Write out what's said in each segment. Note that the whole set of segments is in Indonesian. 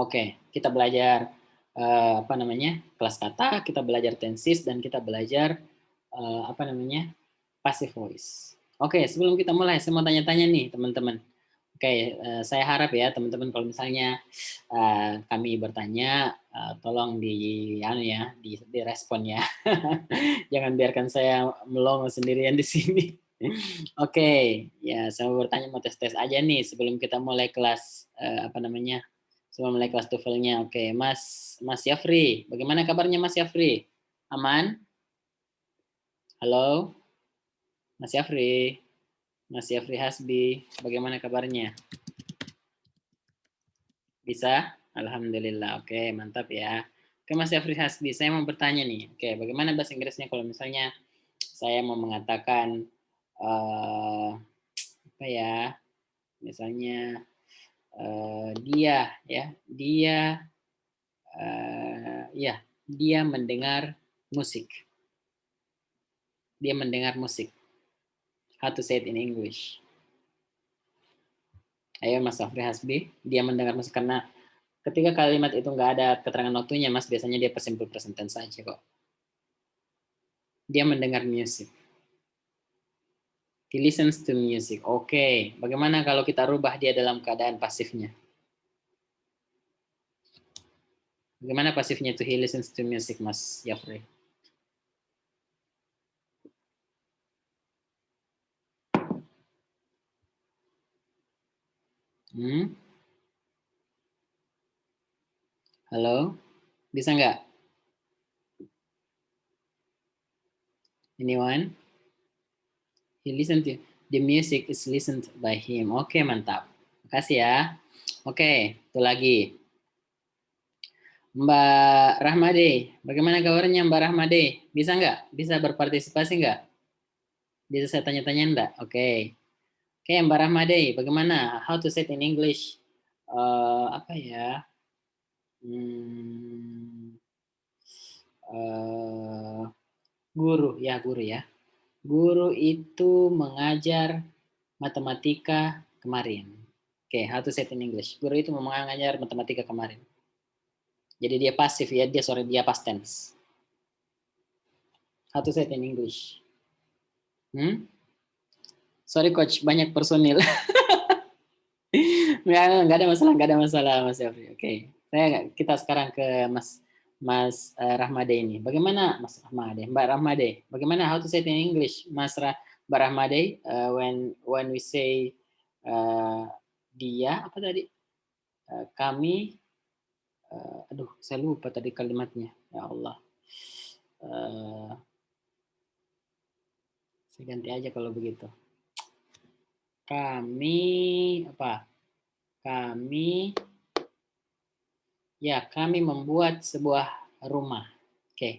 Oke, kita belajar apa namanya kelas kata, kita belajar tenses dan kita belajar apa namanya passive voice. Oke, sebelum kita mulai, saya mau tanya-tanya nih teman-teman. Oke, saya harap ya teman-teman kalau misalnya kami bertanya, tolong anu ya, direspon ya. Jangan biarkan saya melongo sendirian di sini. Oke, ya saya mau bertanya, mau tes-tes aja nih sebelum kita mulai kelas apa namanya, sebelum mulai kelas TOEFL-nya. Oke, Mas Yafri, bagaimana kabarnya Mas Yafri? Aman? Halo, Mas Yafri, Mas Yafri Hasbi, bagaimana kabarnya? Bisa? Alhamdulillah. Oke, mantap ya. Oke, Mas Yafri Hasbi, saya mau bertanya nih. Oke, bagaimana bahasa Inggrisnya kalau misalnya saya mau mengatakan apa ya? Misalnya dia ya, ya, dia mendengar musik. Dia mendengar musik. How to say it in English? Ayo Mas Yafri Hasbi, dia mendengar musik karena ketika kalimat itu nggak ada keterangan waktunya, Mas, biasanya dia simple present tense saja kok. Dia mendengar musik. He listens to music. Oke, bagaimana kalau kita rubah dia dalam keadaan pasifnya? Bagaimana pasifnya itu he listens to music, Mas Yafri? Hmm? Halo? Bisa nggak? Anyone? He listen to the music is listened by him. Oke, mantap. Makasih ya. Oke, itu lagi. Mbak Rahmade, bagaimana kabarnya Mbak Rahmade? Bisa nggak? Bisa berpartisipasi nggak? Bisa saya tanya-tanya enggak? Oke. Oke, Mbak Rahmade, bagaimana? How to say it in English? Apa ya? Hmm, uh, guru ya. Guru itu mengajar matematika kemarin. Oke, how to say it in English? Guru itu mengajar matematika kemarin. Jadi dia pasif ya, dia past tense. How to say it in English? Hmm? Sorry coach, banyak personil. Nggak ada masalah, Mas Yafri. Oke, kita sekarang ke Mas Rahmade ini. Bagaimana Mas Rahmade, Mbak Rahmade? Bagaimana how to say it in English, Mbak Rahmade? When we say dia apa tadi? Kami, aduh, saya lupa tadi kalimatnya. Ya Allah. Saya ganti aja kalau begitu. Kami apa? Kami kami membuat sebuah rumah. Oke.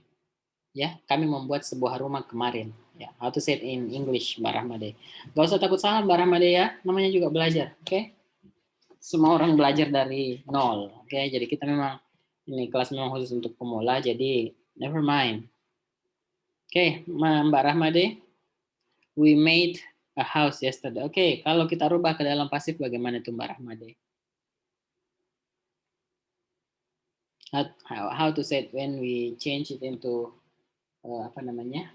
Ya, kami membuat sebuah rumah kemarin. Ya, how to say it in English, Mbak Rahmade. Gak usah takut salah, Mbak Rahmade ya. Namanya juga belajar, oke? Semua orang belajar dari nol, oke? Jadi kita memang ini kelas memang khusus untuk pemula, jadi never mind. Oke, Mbak Rahmade, we made a house yesterday. Oke, kalau kita rubah ke dalam pasif bagaimana itu Mbak Rahmade? How to say it when we change it into apa namanya?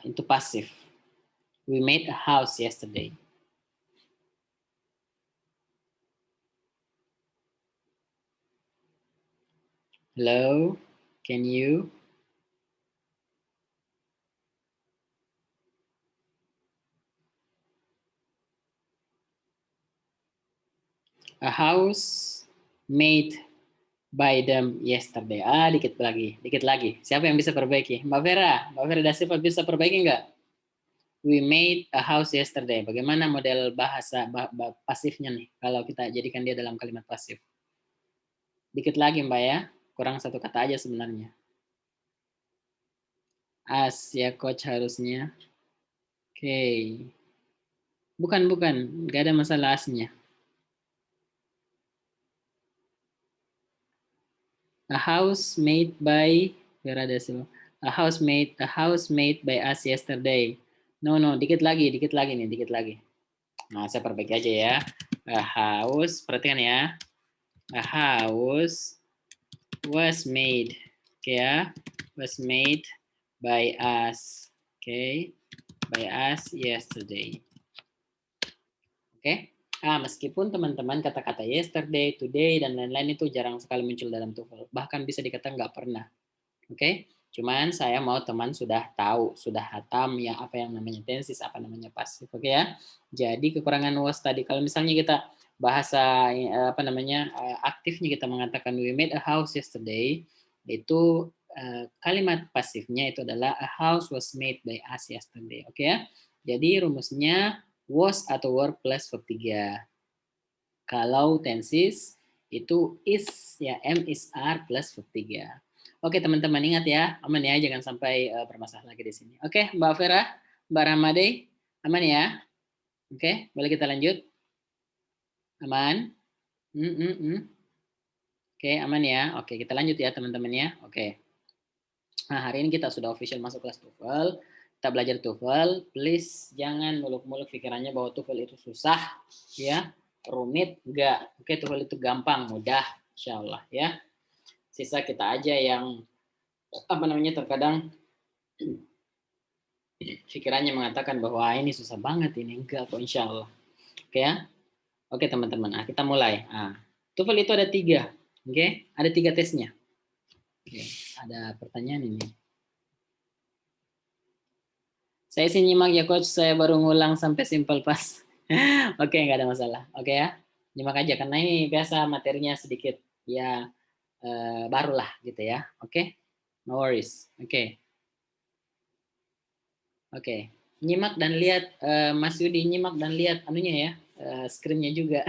Into passive. We made a house yesterday. Hello, can you? A house made by them yesterday. Dikit lagi. Siapa yang bisa perbaiki? Mbak Vera da Silva bisa perbaiki nggak? We made a house yesterday. Bagaimana model bahasa pasifnya nih? Kalau kita jadikan dia dalam kalimat pasif. Dikit lagi Mbak ya. Kurang satu kata aja sebenarnya. As ya coach harusnya. Oke. Bukan. Nggak ada masalah asnya. A house made by Vera da Silva. A house made by us yesterday. No, dikit lagi nih. Nah, saya perbaiki aja ya. A house, perhatikan ya. A house was made. Oke ya. Was made by us. Oke. By us yesterday. Oke. Meskipun teman-teman kata-kata yesterday, today, dan lain-lain itu jarang sekali muncul dalam TOEFL. Bahkan bisa dikatakan nggak pernah. Oke. Cuman saya mau teman sudah tahu, sudah hatam ya apa yang namanya tenses, apa namanya pasif. Oke ya. Jadi kekurangan was tadi kalau misalnya kita bahasa apa namanya aktifnya kita mengatakan we made a house yesterday, itu kalimat pasifnya itu adalah a house was made by us yesterday. Oke ya. Jadi rumusnya was atau were plus verb 3. Kalau tenses itu is ya am is are plus verb 3. Oke teman-teman ingat ya, aman ya, jangan sampai bermasalah lagi di sini. Oke Mbak Vera, Mbak Ramade, aman ya? Oke, boleh kita lanjut? Aman? Hmm, hmm, hmm. Oke, aman ya. Oke, kita lanjut ya teman-teman ya. Oke. Nah, hari ini kita sudah official masuk kelas TOEFL. Kita belajar TOEFL. Please jangan muluk-muluk pikirannya bahwa TOEFL itu susah, ya, rumit, enggak. Oke, TOEFL itu gampang, mudah, insya Allah ya. Sisa kita aja yang apa namanya terkadang pikirannya mengatakan bahwa ini susah banget ini, enggak kok insya Allah. Oke ya. Oke teman-teman, kita mulai. TOEFL itu ada 3, oke? Ada 3 tesnya. Oke, ada pertanyaan ini. Saya sih nyimak ya coach, saya baru ngulang sampai simple pas. Oke, nggak ada masalah. Oke ya, nyimak aja karena ini biasa materinya sedikit ya barulah gitu ya. Oke, no worries. Oke, oke. Nyimak dan lihat Mas Yudi, nyimak dan lihat anunya ya, screen-nya juga.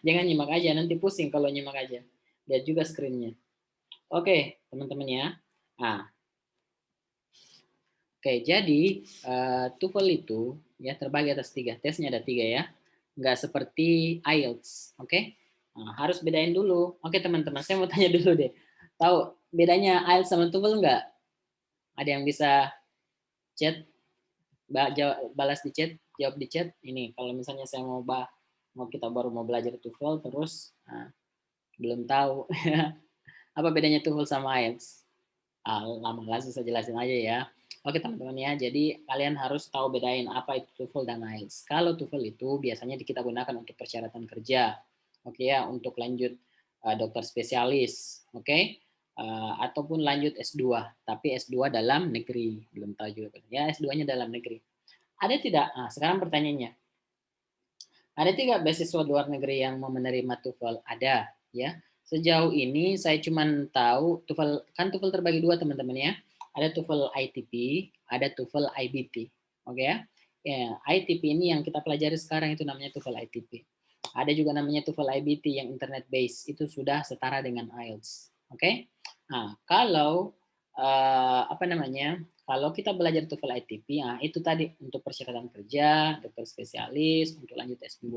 Jangan nyimak aja, nanti pusing kalau nyimak aja. Lihat juga screen-nya. Oke, teman-teman ya. Nah, oke, jadi TOEFL itu ya terbagi atas 3, tesnya ada 3 ya, nggak seperti IELTS, oke? Nah, harus bedain dulu. Oke teman-teman, saya mau tanya dulu deh, tahu bedanya IELTS sama TOEFL nggak? Ada yang bisa chat, balas di chat, jawab di chat. Ini kalau misalnya saya mau kita baru mau belajar TOEFL terus belum tahu apa bedanya TOEFL sama IELTS. Lama langsung saya jelasin aja ya. Oke teman-teman ya, jadi kalian harus tahu bedain apa itu TOEFL dan IELTS. Kalau TOEFL itu biasanya kita gunakan untuk persyaratan kerja, oke ya, untuk lanjut dokter spesialis, oke, ataupun lanjut S2, tapi S2 dalam negeri, belum tahu juga ya, S2-nya dalam negeri. Ada tidak? Nah, sekarang pertanyaannya, ada tidak beasiswa luar negeri yang mau menerima TOEFL? Ada, ya. Sejauh ini saya cuma tahu TOEFL, kan TOEFL terbagi 2 teman-teman ya. Ada TOEFL ITP, ada TOEFL IBT. Oke ya. Ya, ITP ini yang kita pelajari sekarang itu namanya TOEFL ITP. Ada juga namanya TOEFL IBT yang internet base, itu sudah setara dengan IELTS. Oke. Nah, kalau apa namanya? Kalau kita belajar TOEFL ITP, itu tadi untuk persyaratan kerja, dokter spesialis, untuk lanjut S2,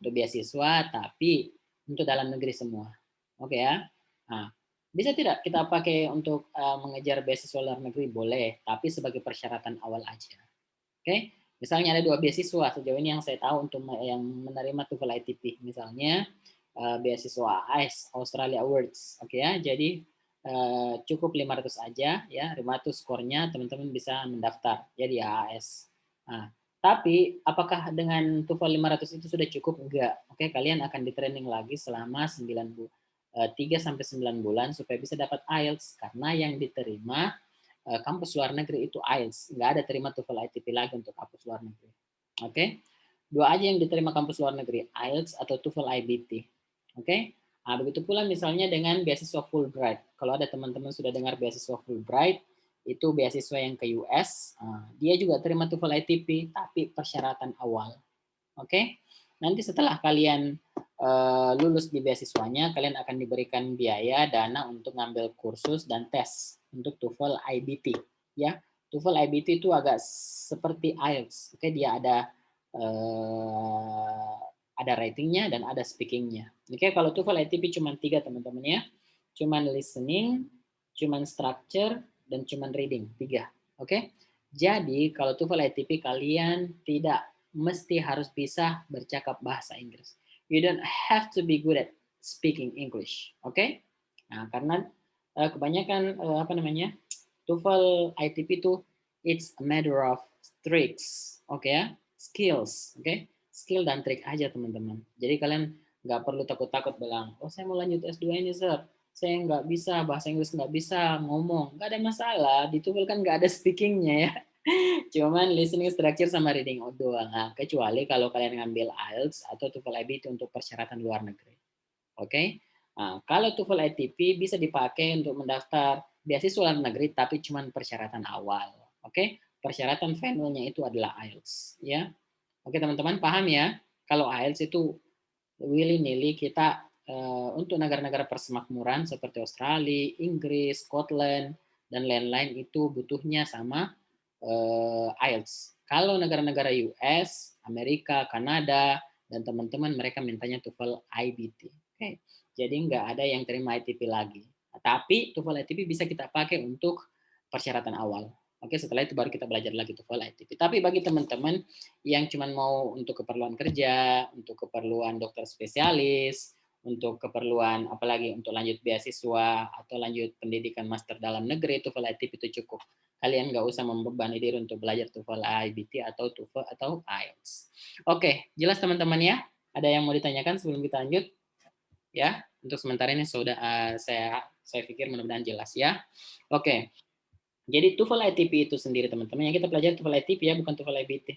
untuk beasiswa, tapi untuk dalam negeri semua. Oke ya. Nah, bisa tidak kita pakai untuk mengejar beasiswa luar negeri? Boleh, tapi sebagai persyaratan awal aja. Oke. Misalnya ada 2 beasiswa sejauh ini yang saya tahu untuk yang menerima TOEFL ITP. Misalnya beasiswa AIS, Australia Awards. Oke ya. Jadi cukup 500 aja ya, 500 skornya teman-teman bisa mendaftar ya di AAS. Nah, tapi apakah dengan TOEFL 500 itu sudah cukup? Enggak. Oke, kalian akan di training lagi selama 3 sampai 9 bulan supaya bisa dapat IELTS karena yang diterima kampus luar negeri itu IELTS. Enggak ada terima TOEFL ITP lagi untuk kampus luar negeri. Oke. Dua aja yang diterima kampus luar negeri, IELTS atau TOEFL IBT. Oke. Nah, begitu pula misalnya dengan beasiswa Fulbright. Kalau ada teman-teman sudah dengar beasiswa Fulbright, itu beasiswa yang ke US, dia juga terima TOEFL ITP, tapi persyaratan awal. Oke, nanti setelah kalian lulus di beasiswanya, kalian akan diberikan biaya dana untuk ngambil kursus dan tes untuk TOEFL IBT. Ya, TOEFL IBT itu agak seperti IELTS. Oke, dia ada writingnya dan ada speakingnya. Oke, kalau TOEFL ITP cuma 3 teman-teman ya, cuma listening, cuma structure, dan cuma reading 3. Oke, jadi kalau TOEFL ITP kalian tidak mesti harus bisa bercakap bahasa Inggris. You don't have to be good at speaking English. Oke? Nah, karena kebanyakan TOEFL ITP itu it's a matter of tricks, oke ya, skills, oke, skill dan trik aja teman-teman. Jadi kalian nggak perlu takut-takut bilang, oh saya mau lanjut S2 ini sir, saya nggak bisa bahasa Inggris, nggak bisa ngomong, nggak ada masalah, di TOEFL kan nggak ada speakingnya ya, cuman listening, structure sama reading doang. Nah, kecuali kalau kalian ngambil IELTS atau TOEFL IB untuk persyaratan luar negeri. Oke. Nah, kalau TOEFL ITP bisa dipakai untuk mendaftar beasiswa luar negeri tapi cuma persyaratan awal. Oke. Persyaratan finalnya itu adalah IELTS ya. Oke, teman-teman paham ya? Kalau IELTS itu willy-nilly kita untuk negara-negara persemakmuran seperti Australia, Inggris, Scotland dan lain-lain itu butuhnya sama IELTS. Kalau negara-negara US, Amerika, Kanada, dan teman-teman mereka mintanya TOEFL IBT. Oke, jadi nggak ada yang terima ITP lagi. Tapi TOEFL ITP bisa kita pakai untuk persyaratan awal. Oke, setelah itu baru kita belajar lagi TOEFL ITP. Tapi bagi teman-teman yang cuma mau untuk keperluan kerja, untuk keperluan dokter spesialis, untuk keperluan apalagi untuk lanjut beasiswa atau lanjut pendidikan master dalam negeri, TOEFL ITP itu cukup. Kalian nggak usah membebani diri untuk belajar TOEFL IBT atau TOEFL atau IELTS. Oke, jelas teman-teman ya? Ada yang mau ditanyakan sebelum kita lanjut? Ya, untuk sementara ini sudah saya pikir mudah-mudahan jelas ya. Oke. Jadi TOEFL ITP itu sendiri teman-teman yang kita pelajari TOEFL ITP ya, bukan TOEFL IBT.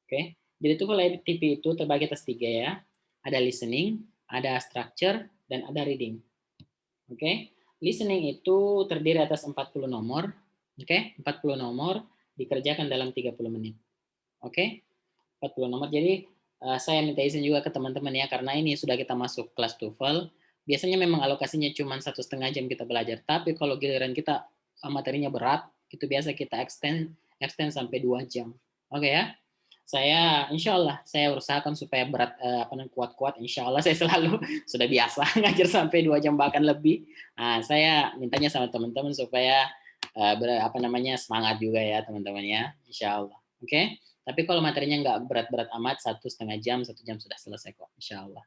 Oke. Jadi TOEFL ITP itu terbagi atas 3 ya. Ada listening, ada structure, dan ada reading. Oke. Listening itu terdiri atas 40 nomor. Oke, 40 nomor dikerjakan dalam 30 menit. Oke, 40 nomor. Jadi saya minta izin juga ke teman-teman ya, karena ini sudah kita masuk kelas TOEFL. Biasanya memang alokasinya cuma 1,5 jam kita belajar, tapi kalau giliran kita materinya berat, itu biasa kita extend sampai 2 jam. Oke ya. Saya insya Allah saya usahakan supaya berat kuat-kuat. Insya Allah saya selalu sudah biasa ngajar sampai 2 jam bahkan lebih. Nah, saya mintanya sama teman-teman supaya semangat juga ya teman-teman ya, insya Allah. Oke. Tapi kalau materinya nggak berat-berat amat, 1,5 jam, 1 jam sudah selesai kok, insya Allah.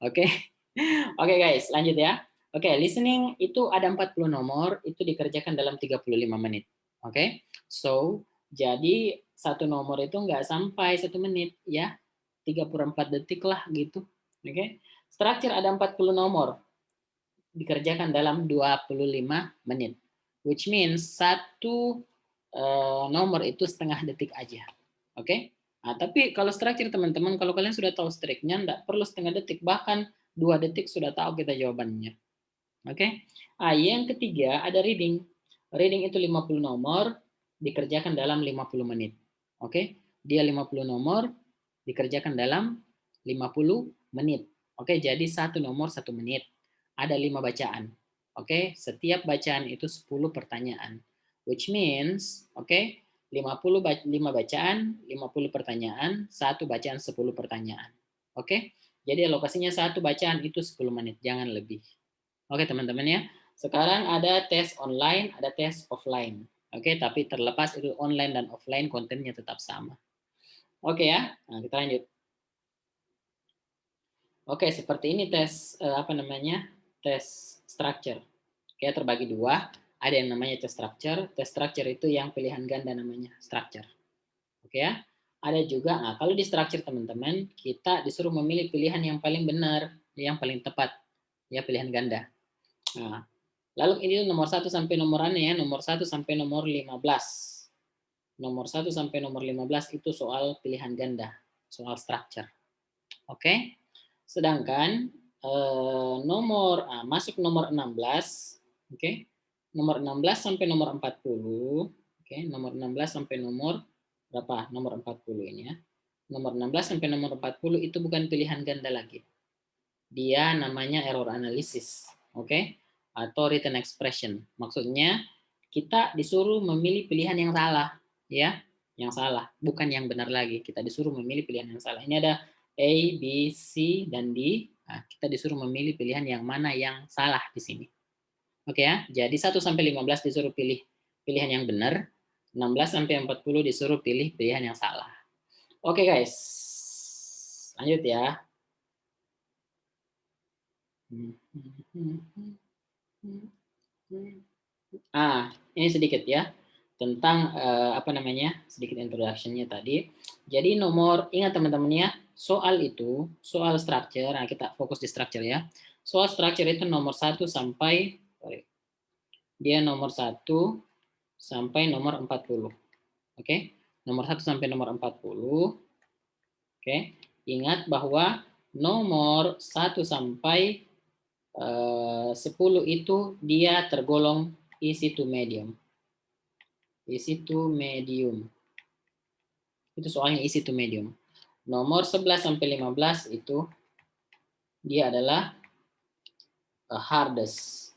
Oke. Oke guys, lanjut ya. Oke, listening itu ada 40 nomor, itu dikerjakan dalam 35 menit. Oke, so jadi satu nomor itu nggak sampai 1 menit ya, 34 detik lah gitu. Oke, structure ada 40 nomor, dikerjakan dalam 25 menit. Which means satu nomor itu setengah detik aja. Oke, nah, tapi kalau structure teman-teman, kalau kalian sudah tahu striknya, nggak perlu setengah detik, bahkan 2 detik sudah tahu kita jawabannya. Oke. Ah, yang ketiga ada reading. Reading itu 50 nomor dikerjakan dalam 50 menit. Oke. Dia 50 nomor dikerjakan dalam 50 menit. Oke, jadi satu nomor 1 menit. Ada 5 bacaan. Oke, setiap bacaan itu 10 pertanyaan. Which means, oke, 5 bacaan, 50 pertanyaan, satu bacaan 10 pertanyaan. Oke. Jadi alokasinya satu bacaan itu 10 menit, jangan lebih. Oke teman-teman ya. Sekarang ada tes online, ada tes offline. Oke, tapi terlepas itu online dan offline kontennya tetap sama. Oke ya. Nah, kita lanjut. Oke, seperti ini tes tes structure. Oke, terbagi 2. Ada yang namanya tes structure. Tes structure itu yang pilihan ganda namanya structure. Oke ya. Ada juga, nah kalau di structure teman-teman, kita disuruh memilih pilihan yang paling benar, yang paling tepat. Ya, pilihan ganda. Nah, lalu ini nomor 1 sampai nomor ya, nomor 1 sampai nomor 15. Nomor 1 sampai nomor 15 itu soal pilihan ganda, soal structure. Oke. Sedangkan masuk nomor 16, oke. Nomor 16 sampai nomor 40, oke, nomor 16 sampai nomor berapa? Nomor 40 ini ya. Nomor 16 sampai nomor 40 itu bukan pilihan ganda lagi. Dia namanya error analysis, oke? Atau written expression. Maksudnya kita disuruh memilih pilihan yang salah, ya, yang salah, bukan yang benar lagi. Kita disuruh memilih pilihan yang salah. Ini ada A, B, C, dan D. Nah, kita disuruh memilih pilihan yang mana yang salah di sini. Oke ya, jadi 1 sampai 15 disuruh pilih pilihan yang benar, 16 sampai 40 disuruh pilih pilihan yang salah. Oke guys, lanjut ya. Ini sedikit ya tentang apa namanya, sedikit introduction-nya tadi. Jadi ingat teman-teman ya, soal structure, nah kita fokus di structure ya. Soal structure itu nomor 1 sampai, dia nomor 1 sampai nomor 40. Oke, nomor 1 sampai nomor 40. Oke, ingat bahwa nomor 1 sampai 10 itu dia tergolong easy to medium. Easy to medium. Itu soalnya easy to medium. Nomor 11 sampai 15 itu dia adalah hardest.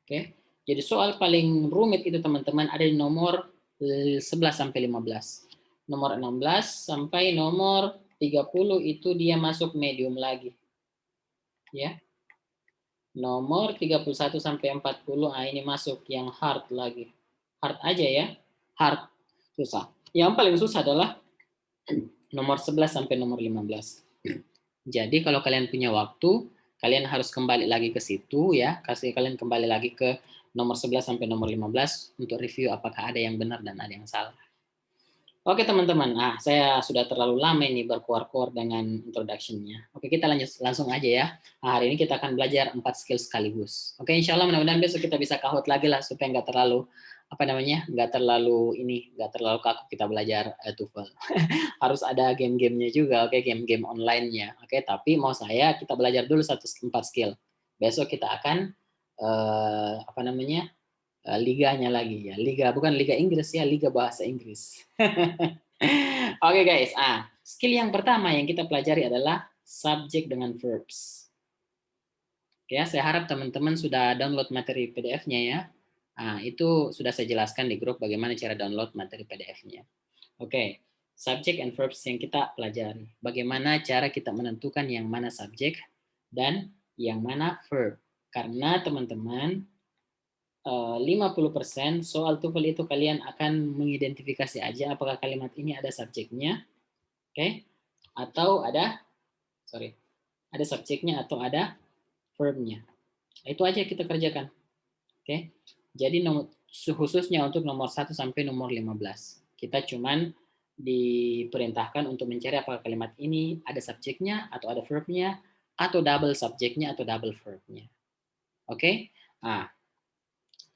Oke. Jadi soal paling rumit itu teman-teman ada di nomor 11 sampai 15. Nomor 16 sampai nomor 30 itu dia masuk medium lagi. Ya. Nomor 31 sampai 40 ini masuk yang hard lagi. Hard aja ya. Hard. Susah. Yang paling susah adalah nomor 11 sampai nomor 15. Jadi kalau kalian punya waktu, kalian harus kembali lagi ke situ ya. Kalian kembali lagi ke nomor 11 sampai nomor 15 untuk review apakah ada yang benar dan ada yang salah. Oke teman-teman, saya sudah terlalu lama ini berkuar-kuar dengan introduction-nya. Oke, kita langsung aja ya. Hari ini kita akan belajar 4 skill sekaligus. Oke, insya Allah mudah-mudahan besok kita bisa kahut lagi lah supaya nggak terlalu nggak terlalu kaku kita belajar TOEFL. Harus ada game-gamenya juga, oke, game-game online-nya. Oke, tapi mau kita belajar dulu 4 skill. Besok kita akan liganya lagi ya. Bukan Liga Inggris ya, Liga Bahasa Inggris. Oke guys, skill yang pertama yang kita pelajari adalah subject dengan verbs. Ya, saya harap teman-teman sudah download materi PDF-nya ya. Itu sudah saya jelaskan di grup bagaimana cara download materi PDF-nya. Oke, subject and verbs yang kita pelajari. Bagaimana cara kita menentukan yang mana subject dan yang mana verb. Karena teman-teman 50% soal TOEFL itu kalian akan mengidentifikasi aja apakah kalimat ini ada subjeknya, oke, atau ada subjeknya atau ada verbnya. Itu aja kita kerjakan. Oke. Jadi khususnya untuk nomor 1 sampai nomor 15. Kita cuman diperintahkan untuk mencari apakah kalimat ini ada subjeknya atau ada verbnya atau double subjeknya atau double verbnya. Oke.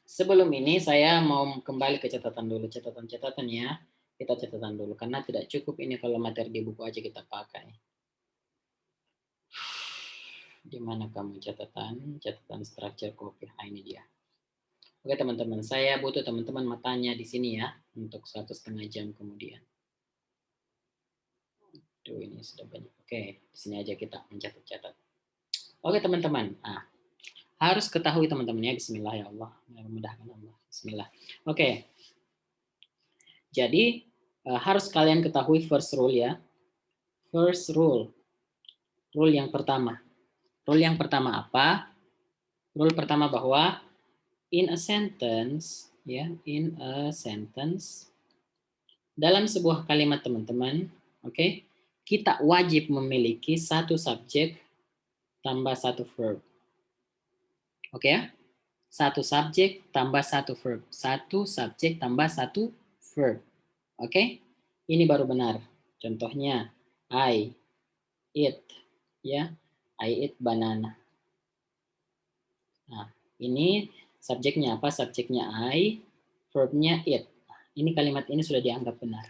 Sebelum ini saya mau kembali ke catatan dulu, catatan ya. Kita catatan dulu karena tidak cukup ini kalau materi di buku aja kita pakai. Di mana kamu catatan structure copy? Ini dia. Oke teman-teman, saya butuh teman-teman matanya di sini ya untuk 1,5 jam kemudian. Tuh ini sudah banyak. Oke, di sini aja kita mencatat-catat. Oke teman-teman, harus ketahui teman-teman ya. Bismillah ya Allah, memudahkan Allah. Bismillah. Oke. Jadi harus kalian ketahui first rule ya. First rule. Rule yang pertama. Rule yang pertama apa? Rule pertama bahwa in a sentence ya, in a sentence dalam sebuah kalimat teman-teman, oke, kita wajib memiliki satu subjek tambah satu verb. Oke ya? Satu subjek tambah satu verb. Satu subjek tambah satu verb. Oke? Ini baru benar. Contohnya, I eat, ya. I eat banana. Nah, ini subjeknya apa? Subjeknya I, verbnya eat. Ini kalimat ini sudah dianggap benar.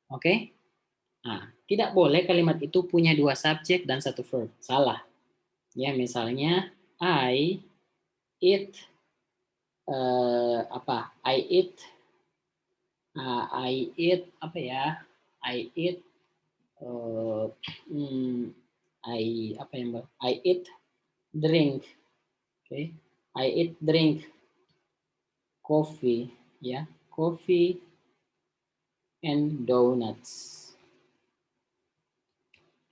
Oke? Nah, tidak boleh kalimat itu punya dua subjek dan satu verb. Salah. Ya, misalnya I eat I eat apa ya? I eat I eat drink. Okay. I eat drink coffee ya, coffee and donuts.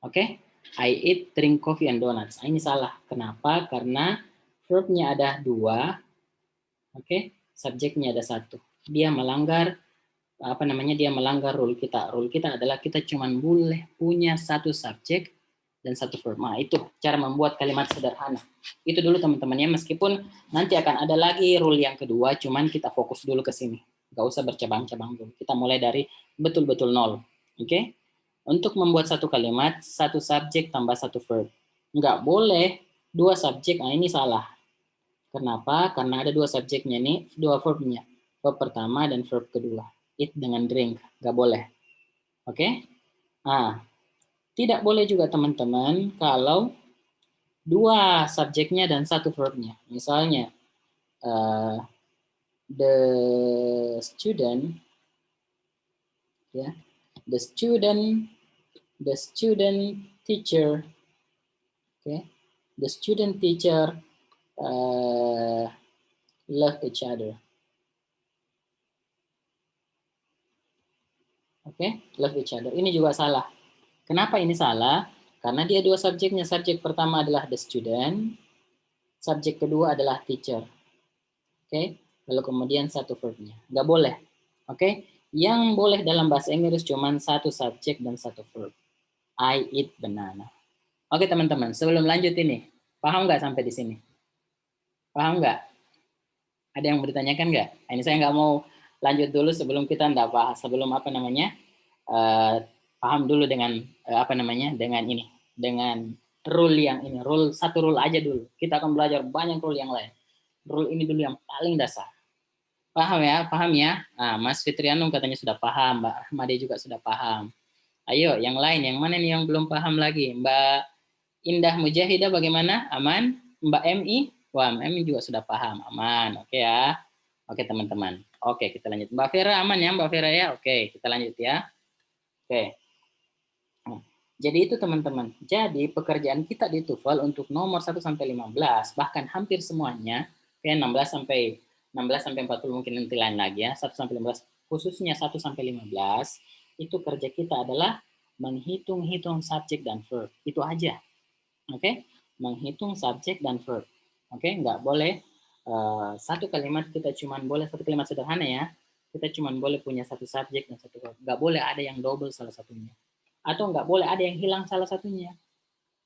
Oke. I eat drink coffee and donuts. Ini salah. Kenapa? Karena verbnya ada dua. Oke. Subjeknya ada satu. Dia melanggar dia melanggar rule kita. Rule kita adalah kita cuma boleh punya satu subjek dan satu verb. Nah, itu cara membuat kalimat sederhana. Itu dulu teman-teman ya, meskipun nanti akan ada lagi rule yang kedua, cuman kita fokus dulu ke sini. Gak usah bercabang-cabang dulu. Kita mulai dari betul-betul nol. Oke? Untuk membuat satu kalimat, satu subjek tambah satu verb. Nggak boleh dua subjek, nah ini salah. Kenapa? Karena ada dua subjeknya nih, dua verbnya. Verb pertama dan verb kedua. Eat dengan drink, nggak boleh. Oke? Nah, tidak boleh juga teman-teman kalau dua subjeknya dan satu verbnya. Misalnya, the student, ya, the student teacher, okay, the student teacher love each other. Oke, love each other. Ini juga salah. Kenapa ini salah? Karena dia dua subjeknya. Subjek pertama adalah the student, subjek kedua adalah teacher. Oke, lalu kemudian satu verbnya. Nggak boleh. Oke, yang boleh dalam bahasa Inggris cuma satu subjek dan satu verb. I eat banana. Oke teman-teman, sebelum lanjut ini, paham nggak sampai di sini? Paham nggak? Ada yang bertanyakan nggak? Ini saya nggak mau lanjut dulu sebelum kita nggak bahas, sebelum apa namanya, paham dulu dengan apa namanya, dengan ini, dengan rule yang ini, satu rule aja dulu. Kita akan belajar banyak rule yang lain. Rule ini dulu yang paling dasar. Paham ya? Paham ya? Nah, Mas Fitrianum katanya sudah paham, Mbak Rahmadi juga sudah paham. Ayo, yang lain, yang mana nih yang belum paham lagi? Mbak Indah Mujahidah bagaimana? Aman? Mbak MI? Wah, MI juga sudah paham. Aman, oke ya. Oke teman-teman. Oke, kita lanjut. Mbak Vera aman ya, Mbak Vera ya? Oke, kita lanjut ya. Oke. Jadi itu teman-teman. Jadi pekerjaan kita di TOEFL untuk nomor 1 sampai 15, bahkan hampir semuanya, kayak 16 sampai 40 mungkin nanti lain lagi ya, 1 sampai 15, khususnya 1 sampai 15, itu kerja kita adalah menghitung-hitung subjek dan verb. Itu aja. Oke? Menghitung subjek dan verb. Oke, nggak boleh satu kalimat kita cuman boleh satu kalimat sederhana ya. Kita cuman boleh punya satu subjek dan satu verb. Nggak boleh ada yang double salah satunya. Atau nggak boleh ada yang hilang salah satunya.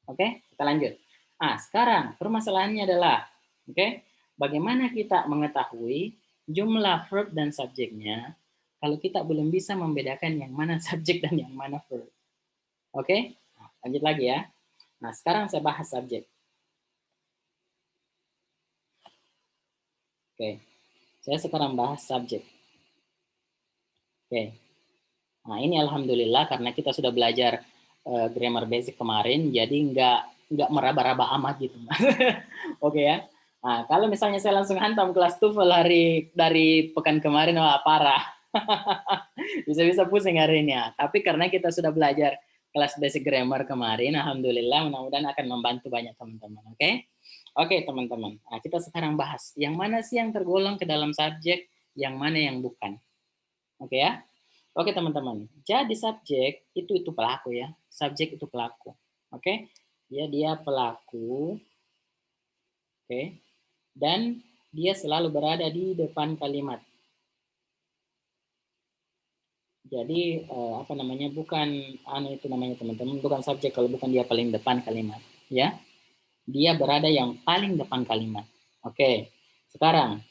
Oke, kita lanjut. Nah, sekarang permasalahannya adalah, oke, bagaimana kita mengetahui jumlah verb dan subjeknya kalau kita belum bisa membedakan yang mana subjek dan yang mana verb. Oke, nah, lanjut lagi ya. Nah, sekarang saya bahas subjek. Oke, saya sekarang bahas subjek. Oke, nah ini alhamdulillah karena kita sudah belajar grammar basic kemarin, jadi nggak meraba-raba amat gitu. Oke ya. Nah, kalau misalnya saya langsung hantam kelas TOEFL dari pekan kemarin, wah parah. Bisa-bisa pusing hari ini ya. Tapi karena kita sudah belajar kelas basic grammar kemarin, alhamdulillah mudah-mudahan akan membantu banyak teman-teman. Oke? Oke, teman-teman. Nah, kita sekarang bahas yang mana sih yang tergolong ke dalam subjek, yang mana yang bukan. Oke ya? Oke teman-teman, jadi subjek itu pelaku ya, subjek itu pelaku, oke? Dia pelaku, oke? Dan dia selalu berada di depan kalimat. Jadi apa namanya, bukan itu namanya teman-teman, bukan subjek kalau bukan dia paling depan kalimat, ya? Dia berada yang paling depan kalimat, oke? Sekarang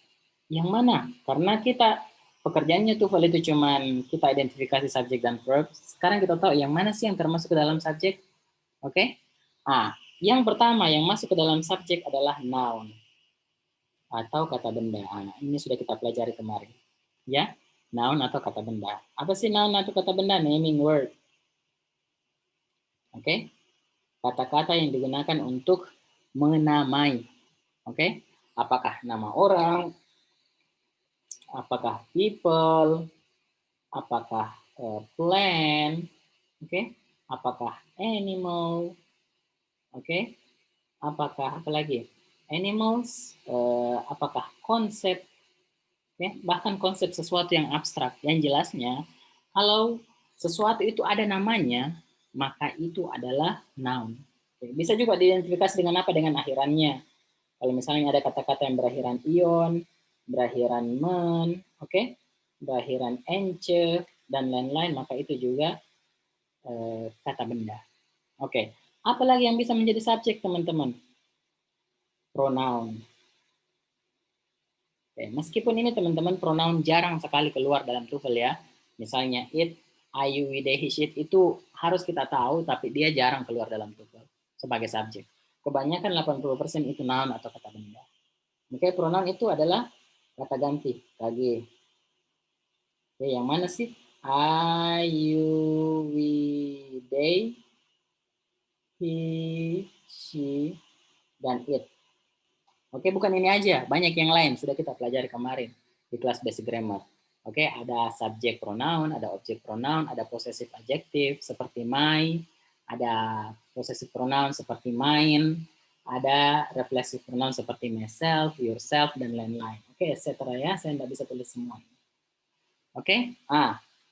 yang mana? Karena kita pekerjaannya TOEFL itu cuman kita identifikasi subjek dan verb. Sekarang kita tahu yang mana sih yang termasuk ke dalam subjek. Oke? Nah, yang pertama yang masuk ke dalam subjek adalah noun atau kata benda. Nah, ini sudah kita pelajari kemarin. Ya, noun atau kata benda. Apa sih noun atau kata benda? Naming word. Oke? Kata-kata yang digunakan untuk menamai. Oke? Apakah nama orang, apakah people, apakah plant, oke? Apakah animal, oke? Apakah apa lagi? Animals, apakah konsep, ya? Bahkan konsep sesuatu yang abstrak. Yang jelasnya, kalau sesuatu itu ada namanya, maka itu adalah noun. Oke. Bisa juga diidentifikasi dengan apa? Dengan akhirannya. Kalau misalnya ada kata-kata yang berakhiran ion, berakhiran men, oke, berakhiran ence, dan lain-lain, maka itu juga kata benda. Oke, Apa lagi yang bisa menjadi subjek, teman-teman? Pronoun. Oke, meskipun ini teman-teman pronoun jarang sekali keluar dalam TOEFL ya. Misalnya it, I, you, we, they, he, she, itu harus kita tahu, tapi dia jarang keluar dalam TOEFL sebagai subjek. Kebanyakan 80% itu noun atau kata benda. Oke, pronoun itu adalah kata ganti, KG. Oke, yang mana sih? I, you, we, they, he, she, dan it. Oke, bukan ini aja, banyak yang lain sudah kita pelajari kemarin di kelas basic grammar. Oke, ada subject pronoun, ada object pronoun, ada possessive adjective seperti my, ada possessive pronoun seperti mine, ada reflexive pronoun seperti myself, yourself, dan lain-lain. Oke, etc. ya, saya tidak bisa tulis semua. Oke,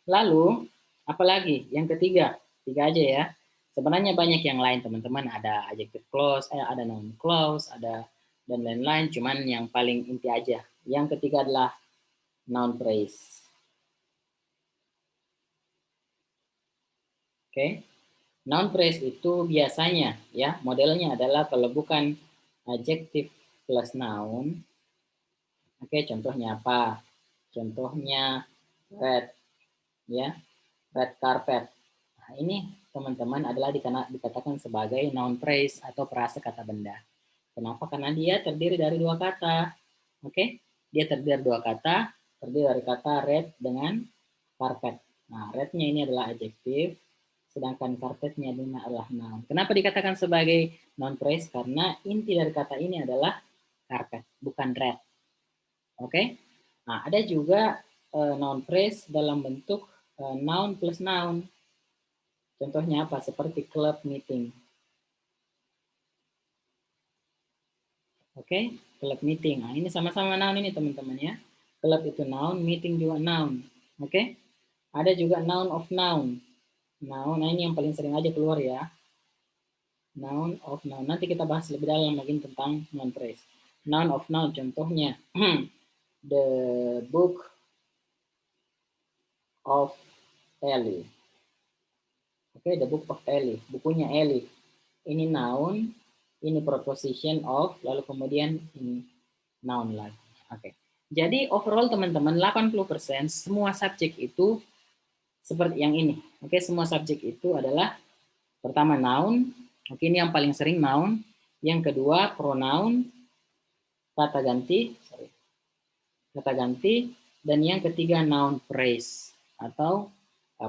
lalu apalagi? Yang ketiga, tiga aja ya. Sebenarnya banyak yang lain teman-teman, ada adjective clause, ada noun clause, ada dan lain-lain, cuman yang paling inti aja. Yang ketiga adalah noun phrase. Oke. Noun phrase itu biasanya ya, modelnya adalah kalau bukan adjective plus noun. Oke, contohnya apa? Contohnya red ya, red carpet. Nah, ini teman-teman adalah dikatakan sebagai noun phrase atau perasa kata benda. Kenapa? Karena dia terdiri dari dua kata. Oke, dia terdiri dari dua kata, terdiri dari kata red dengan carpet. Nah, rednya ini adalah adjektif, sedangkan carpetnya adalah noun. Kenapa dikatakan sebagai noun phrase? Karena inti dari kata ini adalah carpet, bukan red. Oke, nah ada juga noun phrase dalam bentuk noun plus noun. Contohnya apa? Seperti club meeting. Oke, club meeting. Nah, ini sama-sama noun ini teman-teman ya. Club itu noun, meeting juga noun. Oke, ada juga noun of noun. Noun, nah ini yang paling sering aja keluar ya. Noun of noun. Nanti kita bahas lebih dalam lagi tentang noun phrase. Noun of noun, contohnya the book of Ellie. Oke, the book of Ellie. Bukunya Ellie. Ini noun, ini preposition of, lalu kemudian ini noun lagi. Oke. Jadi overall teman-teman 80% semua subjek itu seperti yang ini. Oke, semua subjek itu adalah pertama noun. Oke, ini yang paling sering noun. Yang kedua pronoun, kata ganti, kata ganti, dan yang ketiga noun phrase atau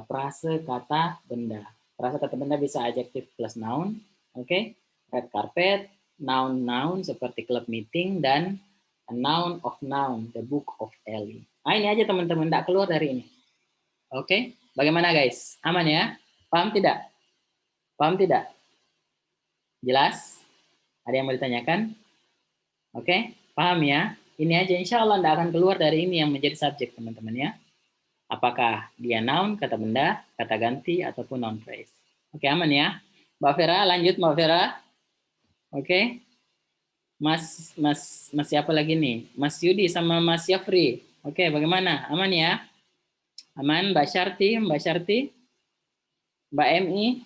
frase kata benda. Frase kata benda bisa adjective plus noun. Oke, red carpet, noun seperti club meeting, dan a noun of noun, the book of Ellie. Nah, ini aja teman-teman, tidak keluar dari ini. Oke, bagaimana guys? Aman ya? Paham tidak? Paham tidak? Jelas? Ada yang mau ditanyakan? Oke, paham ya? Ini aja, insya Allah tidak akan keluar dari ini yang menjadi subjek teman-teman ya. Apakah dia noun, kata benda, kata ganti, ataupun noun phrase. Oke, aman ya? Mbak Vera, lanjut Mbak Vera. Oke. Mas siapa lagi nih? Mas Yudi sama Mas Yafri. Oke, bagaimana? Aman ya? Aman, Mbak Syarti, Mbak MI,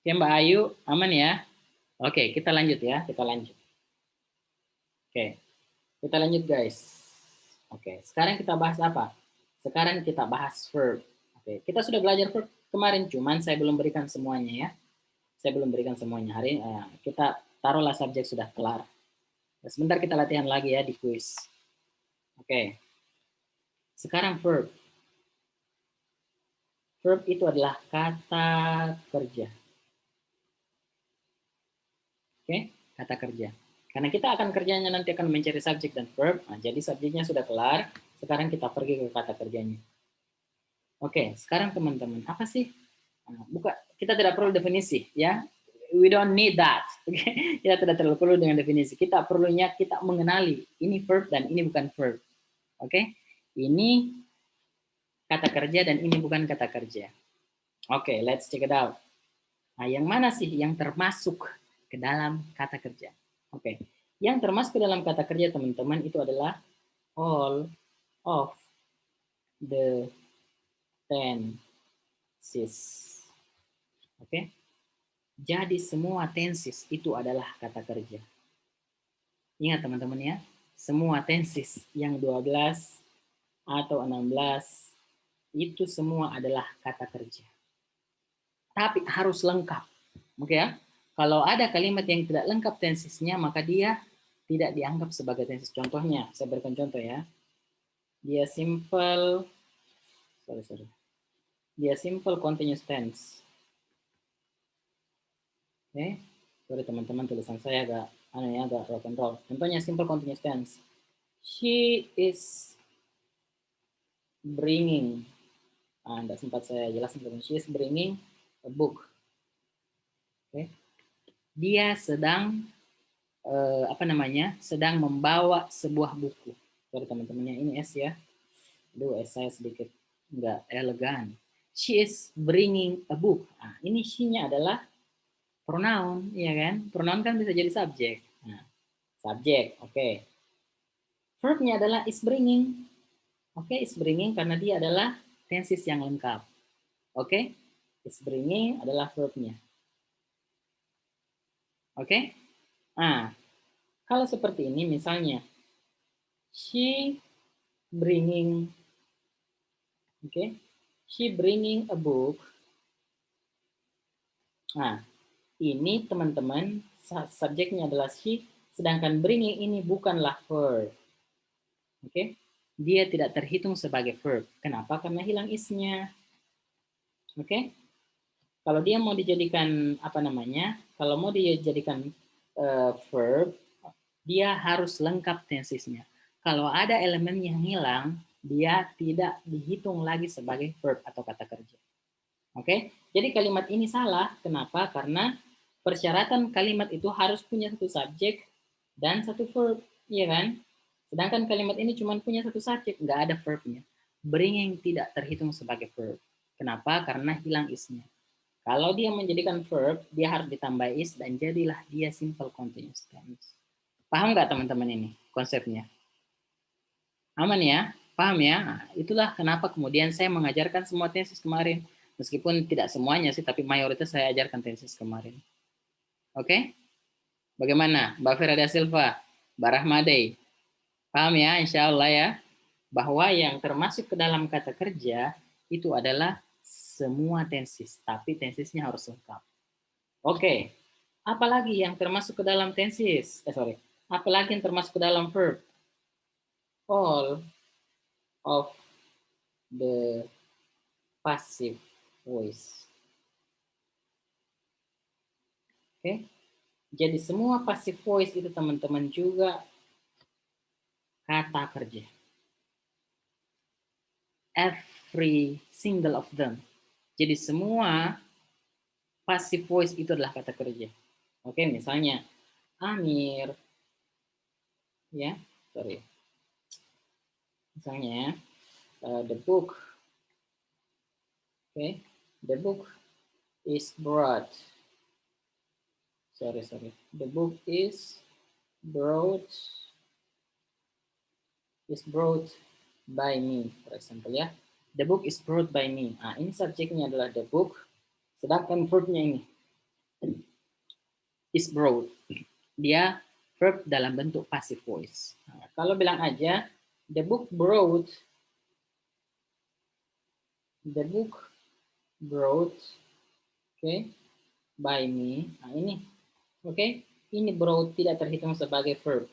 ya Mbak Ayu, aman ya? Oke, kita lanjut ya, kita lanjut. Oke, kita lanjut guys. Oke, sekarang kita bahas apa? Sekarang kita bahas verb. Oke, kita sudah belajar verb kemarin, cuman saya belum berikan semuanya ya. Saya belum berikan semuanya. Hari kita taruhlah subjek sudah kelar. Sebentar kita latihan lagi ya di quiz. Oke, sekarang verb. Verb itu adalah kata kerja. Oke, kata kerja. Karena kita akan kerjanya nanti akan mencari subjek dan verb. Nah, jadi subjeknya sudah kelar. Sekarang kita pergi ke kata kerjanya. Oke, sekarang teman-teman, apa sih? Buka, kita tidak perlu definisi, ya. We don't need that. Okay? Kita tidak terlalu perlu dengan definisi. Kita perlunya kita mengenali ini verb dan ini bukan verb. Oke, ini kata kerja dan ini bukan kata kerja. Oke, let's check it out. Nah, yang mana sih yang termasuk ke dalam kata kerja? Oke, yang termasuk ke dalam kata kerja teman-teman itu adalah all of the tenses. Oke, Jadi semua tenses itu adalah kata kerja. Ingat teman-teman ya, semua tenses yang 12 atau 16 itu semua adalah kata kerja. Tapi harus lengkap. Oke ya. Kalau ada kalimat yang tidak lengkap tensesnya, maka dia tidak dianggap sebagai tenses. Contohnya, saya berikan contoh ya. Dia simple, Dia simple continuous tense. Oke, sorry teman-teman, tulisan saya agak rock and roll. Contohnya simple continuous tense. She is bringing. Tidak sempat saya jelaskan. She is bringing a book. Oke, dia sedang sedang membawa sebuah buku. Sorry teman-temannya, ini S ya. Aduh, S saya sedikit nggak elegan. She is bringing a book. Nah, ini she-nya adalah pronoun, ya kan? Pronoun kan bisa jadi subjek. Nah, subjek, oke. Verb-nya adalah is bringing. Oke, is bringing karena dia adalah tenses yang lengkap. Oke, is bringing adalah verb-nya. Oke, nah kalau seperti ini misalnya, she bringing, she bringing a book. Nah, ini teman-teman subjeknya adalah she, sedangkan bringing ini bukanlah verb. Oke, dia tidak terhitung sebagai verb. Kenapa? Karena hilang is-nya. Oke, kalau dia mau dijadikan kalau mau dijadikan verb, dia harus lengkap tensesnya. Kalau ada elemen yang hilang, dia tidak dihitung lagi sebagai verb atau kata kerja. Oke, jadi kalimat ini salah. Kenapa? Karena persyaratan kalimat itu harus punya satu subjek dan satu verb, iya kan? Sedangkan kalimat ini cuma punya satu subjek, nggak ada verbnya. Bringing tidak terhitung sebagai verb. Kenapa? Karena hilang is-nya. Kalau dia menjadikan verb, dia harus ditambah is dan jadilah dia simple continuous tense. Paham nggak teman-teman ini konsepnya? Aman ya? Paham ya? Nah, itulah kenapa kemudian saya mengajarkan semua tenses kemarin. Meskipun tidak semuanya sih, tapi mayoritas saya ajarkan tenses kemarin. Oke? Bagaimana? Mbak Ferada Silva, Mbak Rahmadei. Paham ya? Insya Allah ya. Bahwa yang termasuk ke dalam kata kerja itu adalah semua tenses. Tapi tensesnya harus lengkap. Oke. Apalagi yang termasuk ke dalam tenses? Apalagi yang termasuk ke dalam verb? All of the passive voice. Oke. Jadi semua passive voice itu teman-teman juga kata kerja. Every single of them. Jadi semua passive voice itu adalah kata kerja. Oke, misalnya Amir, ya, sorry. Misalnya the book, the book is brought. Sorry. The book is brought by me, for example ya. The book is brought by me. Nah, ini subjeknya adalah the book, sedangkan verbnya ini is brought. Dia verb dalam bentuk passive voice. Nah, kalau bilang aja the book brought by me. Nah, ini ini brought tidak terhitung sebagai verb.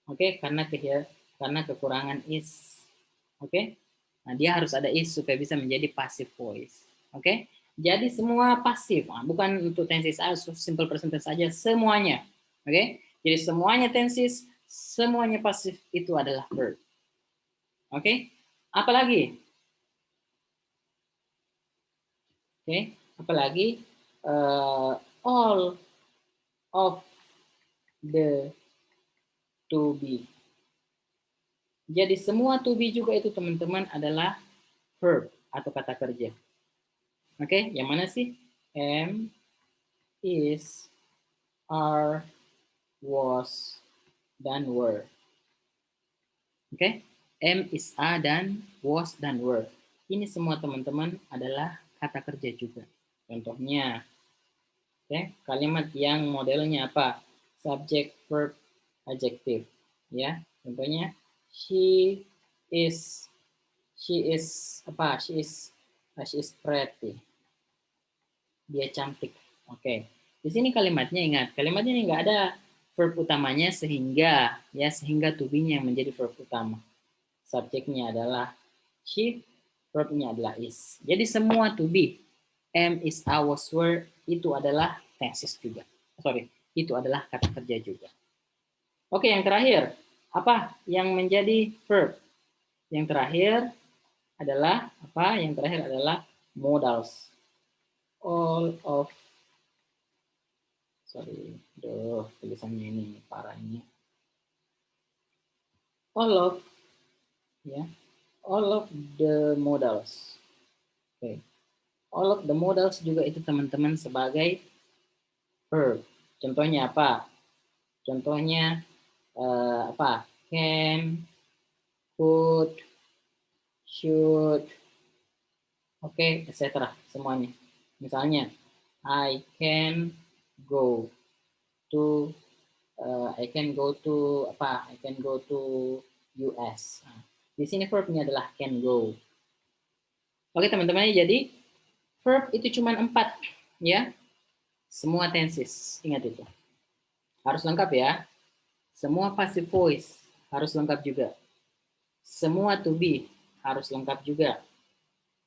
Karena kekurangan is. Nah, dia harus ada is supaya bisa menjadi passive voice. Jadi semua pasif, bukan untuk tenses simple present tense saja, semuanya. Jadi semuanya tenses, semuanya pasif itu adalah verb. Apalagi? Apalagi all of the to be. Jadi semua to be juga itu teman-teman adalah verb atau kata kerja. Yang mana sih? Am, is, are, was, dan were. Am, is, are, dan was, dan were. Ini semua teman-teman adalah kata kerja juga. Contohnya, Oke, kalimat yang modelnya apa? Subject, verb, adjective. Ya, contohnya she is apa? She is pretty. Dia cantik. Oke. Di sini kalimatnya ingat, kalimatnya ini nggak ada verb utamanya sehingga to be-nya yang menjadi verb utama. Subjeknya adalah she, verbnya adalah is. Jadi semua to be, am, is, are, was, were itu adalah tenses juga. Sorry, itu adalah kata kerja juga. Oke, yang terakhir, apa yang menjadi verb? Yang terakhir adalah apa? Yang terakhir adalah modals. All of, sorry, tulisannya ini parah ini. All of, ya, all of the modals. Oke, all of the modals juga itu teman-teman sebagai verb. Contohnya apa? Contohnya apa? Can, could, should, oke, etc. Semuanya. Misalnya, I can go to I can go to apa? I can go to US. Nah, di sini verbnya adalah can go. Oke teman-teman, jadi verb itu cuma 4 ya. Semua tenses, ingat itu. Harus lengkap ya. Semua passive voice harus lengkap juga. Semua to be harus lengkap juga.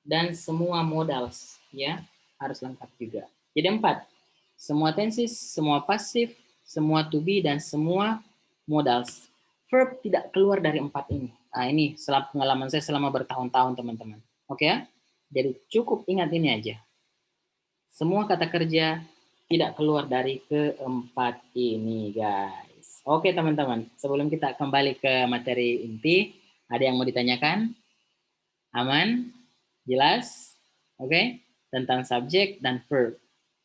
Dan semua modals ya harus lengkap juga. Jadi 4. Semua tenses, semua passive, semua to be, dan semua modals. Verb tidak keluar dari 4 ini. Nah ini selama pengalaman saya selama bertahun-tahun teman-teman. Oke ya? Jadi cukup ingat ini aja. Semua kata kerja tidak keluar dari keempat ini guys. Oke teman-teman, sebelum kita kembali ke materi inti, ada yang mau ditanyakan? Aman? Jelas? Oke? Tentang subjek dan verb.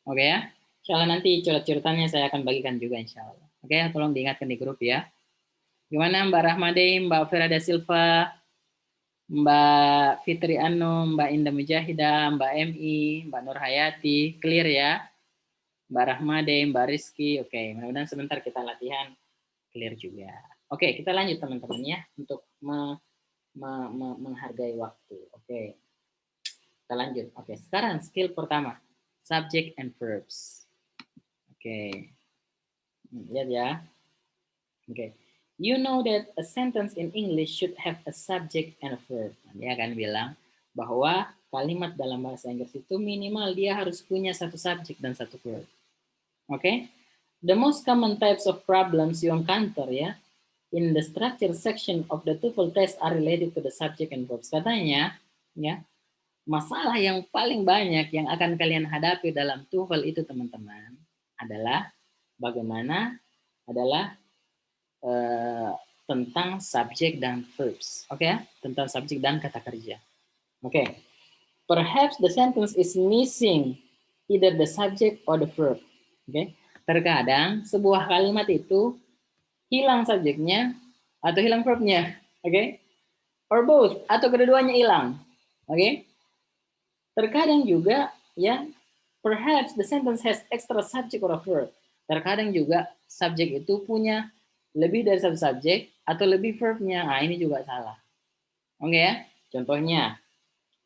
Oke ya? Insya Allah nanti curhat-curhatannya saya akan bagikan juga insya Allah. Oke, tolong diingatkan di grup ya. Gimana Mbak Rahmade, Mbak Ferada Silva, Mbak Fitri Anu, Mbak Indah Mujahidah, Mbak MI, Mbak Nur Hayati, clear ya? Mbak Rahmade, Mbak Rizky, oke, mudah-mudahan sebentar kita latihan clear juga. Oke, kita lanjut teman-teman ya, untuk menghargai waktu. Oke, kita lanjut. Oke, sekarang skill pertama, subject and verbs. Oke, lihat ya. Oke, you know that a sentence in English should have a subject and a verb. Dia akan bilang bahwa kalimat dalam bahasa Inggris itu minimal dia harus punya satu subjek dan satu verb. Oke, the most common types of problems you encounter ya in the structure section of the TOEFL test are related to the subject and verbs. Katanya ya, masalah yang paling banyak yang akan kalian hadapi dalam TOEFL itu teman-teman adalah bagaimana adalah tentang subjek dan verbs. Oke ya, tentang subjek dan kata kerja. Oke. Perhaps the sentence is missing either the subject or the verb. Oke. Terkadang sebuah kalimat itu hilang subjeknya atau hilang verbnya. Oke. Or both, atau keduanya hilang. Oke. Terkadang juga ya, perhaps the sentence has extra subject or a verb. Terkadang juga subjek itu punya lebih dari satu subjek atau lebih verbnya. Nah, ini juga salah. Oke ya. Contohnya,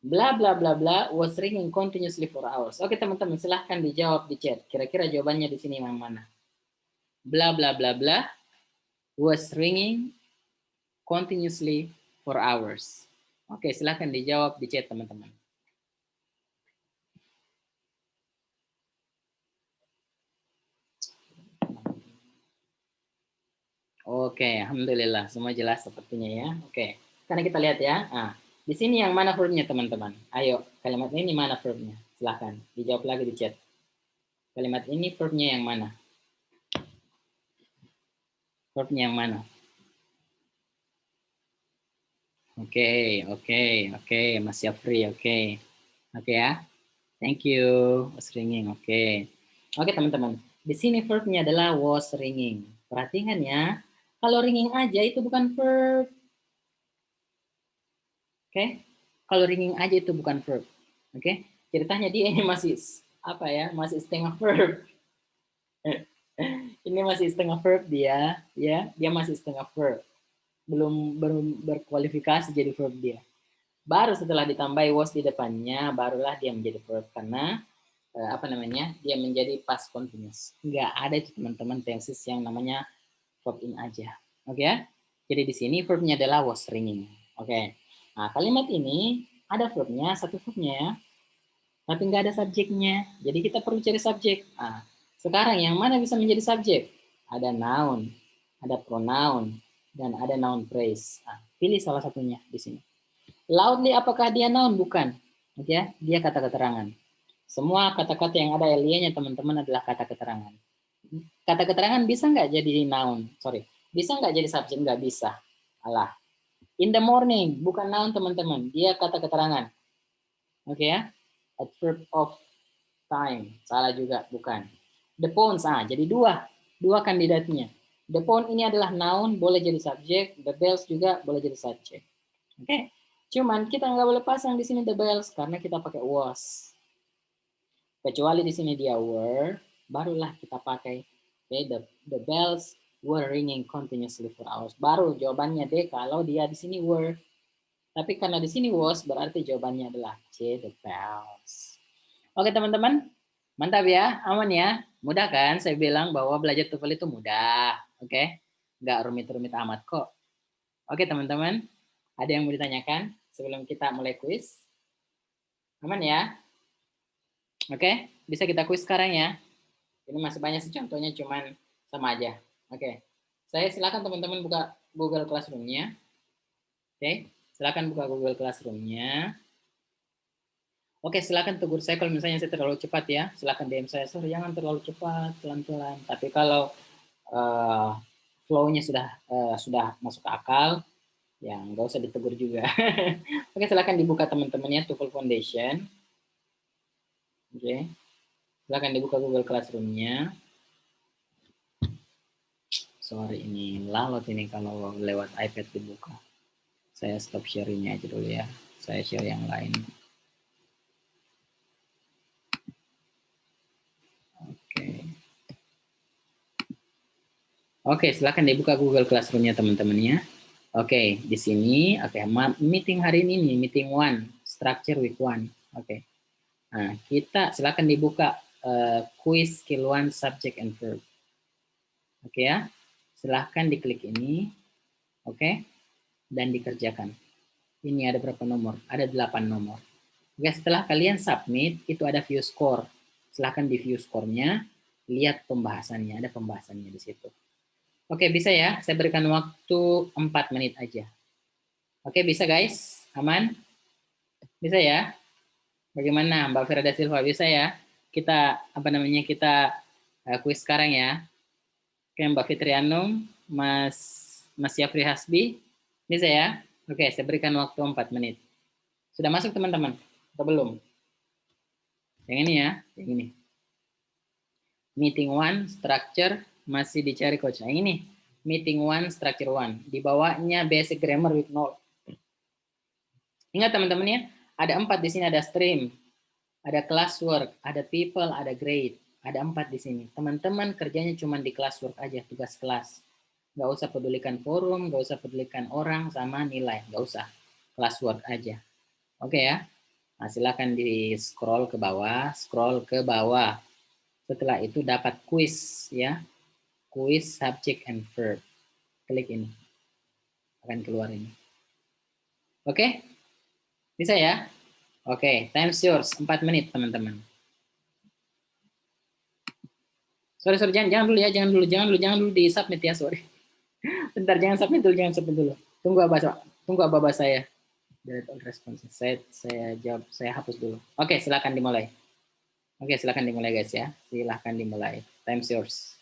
bla bla bla bla was ringing continuously for hours. Oke teman-teman, silahkan dijawab di chat. Kira-kira jawabannya di sini yang mana? Bla bla bla bla was ringing continuously for hours. Oke, silahkan dijawab di chat teman-teman. Oke, alhamdulillah semua jelas sepertinya ya. Oke, karena kita lihat ya. Nah, di sini yang mana verbnya teman-teman? Ayo, kalimat ini mana verbnya? Silahkan dijawab lagi di chat. Kalimat ini verbnya yang mana? Verbnya yang mana? Oke, Mas Yafri, oke ya. Thank you, was ringing, oke. Oke teman-teman, di sini verbnya adalah was ringing. Perhatikan ya, kalau ringing aja itu bukan verb. Oke, kalau ringing aja itu bukan verb. Oke, ceritanya dia ini masih apa ya, masih setengah verb. Ini masih setengah verb dia, ya. Dia masih setengah verb. Belum berkualifikasi jadi verb dia. Baru setelah ditambahi was di depannya, barulah dia menjadi verb karena dia menjadi past continuous. Nggak ada itu teman-teman tenses yang namanya verb in aja. Oke ya? Jadi di sini verbnya adalah was ringing. Oke. Nah, kalimat ini ada verbnya, satu verbnya ya. Tapi nggak ada subjeknya. Jadi kita perlu cari subjek. Nah, sekarang yang mana bisa menjadi subjek? Ada noun, ada pronoun, dan ada noun phrase. Nah, pilih salah satunya di sini. Loudly apakah dia noun? Bukan. Oke ya? Dia kata keterangan. Semua kata-kata yang ada lia-nya teman-teman adalah kata keterangan. Kata keterangan bisa nggak jadi noun? Sorry. Bisa nggak jadi subjek? Nggak bisa. Alah. In the morning, bukan noun teman-teman. Dia kata keterangan. Oke ya? Adverb of time. Salah juga, bukan. The phone, jadi dua kandidatnya. The phone ini adalah noun, boleh jadi subjek. The bells juga boleh jadi subjek. Oke. Cuman kita nggak boleh pasang di sini the bells karena kita pakai was. Kecuali di sini dia were, barulah kita pakai the bells were ringing continuously for hours. Baru jawabannya D kalau dia di sini were. Tapi karena di sini was, berarti jawabannya adalah C, the bells. Oke teman-teman, mantap ya, aman ya. Mudah kan? Saya bilang bahwa belajar TOEFL itu mudah. Oke, nggak rumit-rumit amat kok. Oke teman-teman, ada yang mau ditanyakan sebelum kita mulai kuis? Aman ya? Oke, bisa kita kuis sekarang ya. Ini masih banyak sih contohnya, cuman sama aja. Oke, saya silakan teman-teman buka Google Classroom-nya. Oke, silakan buka Google Classroom-nya. Oke, silakan tegur saya kalau misalnya saya terlalu cepat ya. Silakan DM saya, sorry jangan terlalu cepat, pelan-pelan. Tapi kalau flow-nya sudah masuk ke akal, ya nggak usah ditegur juga. Oke, silakan dibuka teman-temannya TOEFL Foundation. Oke, silakan dibuka Google Classroom-nya. Sorry, ini lalot ini kalau lewat iPad dibuka. Saya stop sharingnya aja dulu ya. Saya share yang lain. Oke, silakan dibuka Google Classroom-nya teman-temannya. Oke, di sini, meeting hari ini nih, meeting one, structure week one. Oke, nah kita silakan dibuka quiz skill one, subject and verb. Oke ya, silahkan diklik ini, oke, dan dikerjakan. Ini ada berapa nomor? Ada 8 nomor. Oke, setelah kalian submit, itu ada view score. Silahkan di view score-nya, lihat pembahasannya, ada pembahasannya di situ. Oke, bisa ya, saya berikan waktu 4 menit aja. Oke, bisa guys? Aman? Bisa ya? Bagaimana Mbak Firda Silva? Bisa ya? Kita, kita kuis sekarang ya. Oke, Mbak Fitrianum, Mas Yafri Hasbi, bisa ya? Oke, saya berikan waktu 4 menit. Sudah masuk teman-teman? Atau belum? Yang ini ya, yang ini. Meeting one, structure, masih dicari coach. Yang ini, meeting one, structure one. Di bawahnya basic grammar with 0. Ingat teman-teman ya, ada 4 di sini, ada stream, ada classwork, ada people, ada grade. Ada 4 di sini. Teman-teman kerjanya cuma di classwork aja, tugas kelas. Nggak usah pedulikan forum, nggak usah pedulikan orang sama nilai, nggak usah. Classwork aja. Oke ya. Nah, silakan di scroll ke bawah, scroll ke bawah. Setelah itu dapat quiz ya. Quiz subject and verb. Klik ini. Akan keluar ini. Oke? Bisa ya? Oke, time's yours. 4 menit teman-teman. Sorry, jangan dulu di submit ya, sorry. Bentar, jangan submit dulu. Tunggu abah saya. Delete all responses. Saya jawab, saya hapus dulu. Oke, silakan dimulai. Oke, silakan dimulai guys ya. Silakan dimulai. Time's yours.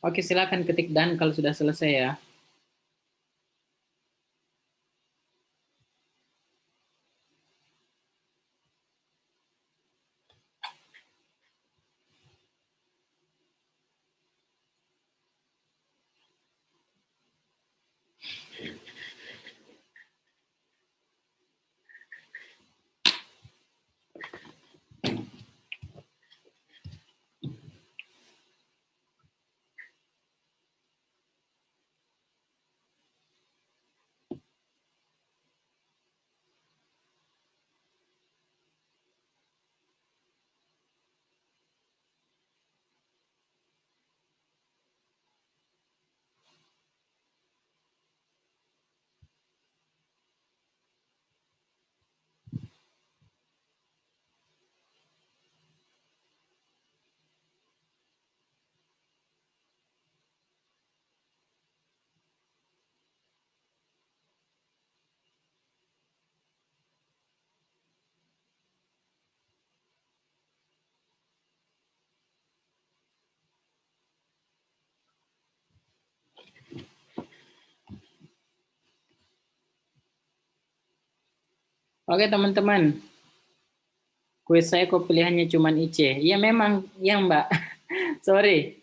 Oke, silakan ketik dan kalau sudah selesai ya. Oke teman-teman, kuis saya kok pilihannya cuma IC. Iya memang, ya Mbak. Sorry.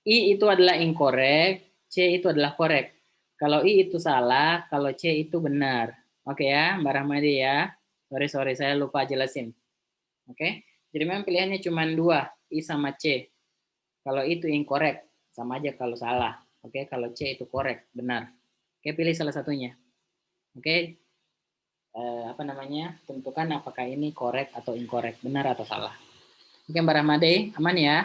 I itu adalah incorrect, C itu adalah correct. Kalau I itu salah, kalau C itu benar. Oke ya, Mbak Rahmadi ya. Sorry, saya lupa jelasin. Oke, jadi memang pilihannya cuma dua, I sama C. Kalau itu incorrect, sama aja kalau salah. Oke, kalau C itu correct, benar. Oke, pilih salah satunya. Oke, apa namanya? Tentukan apakah ini correct atau incorrect, benar atau salah. Oke, Mbak Rahmadi, aman ya?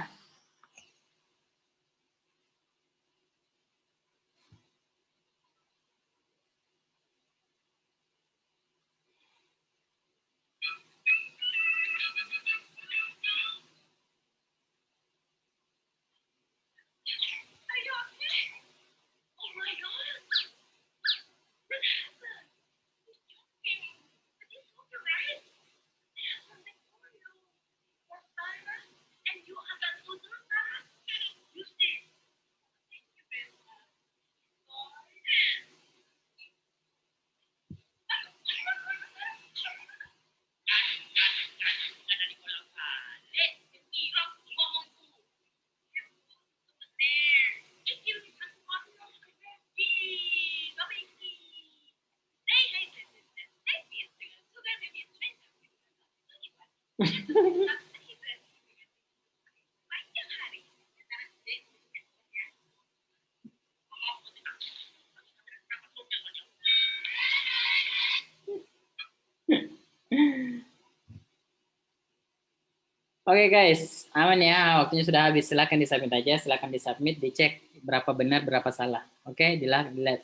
Oke guys, aman ya. Waktunya sudah habis. Silakan disubmit aja. Silakan disubmit, dicek berapa benar, berapa salah. Oke,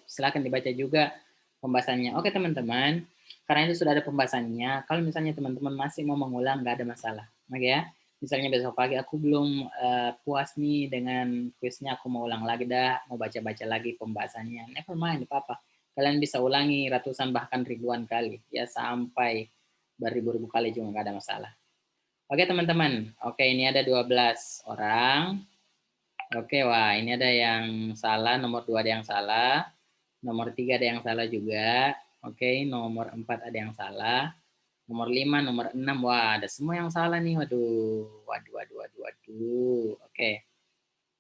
silakan dibaca juga pembahasannya. Oke teman-teman, karena itu sudah ada pembahasannya. Kalau misalnya teman-teman masih mau mengulang, nggak ada masalah. Oke ya. Misalnya besok pagi aku belum puas nih dengan kuisnya, aku mau ulang lagi dah, mau baca-baca lagi pembahasannya. Never mind, apa-apa. Kalian bisa ulangi ratusan bahkan ribuan kali. Ya sampai beribu-ribu kali juga nggak ada masalah. Oke teman-teman, oke ini ada 12 orang. Oke, wah ini ada yang salah, nomor 2 ada yang salah. Nomor 3 ada yang salah juga. Oke, nomor 4 ada yang salah. Nomor 5, nomor 6, wah ada semua yang salah nih. Waduh. Oke,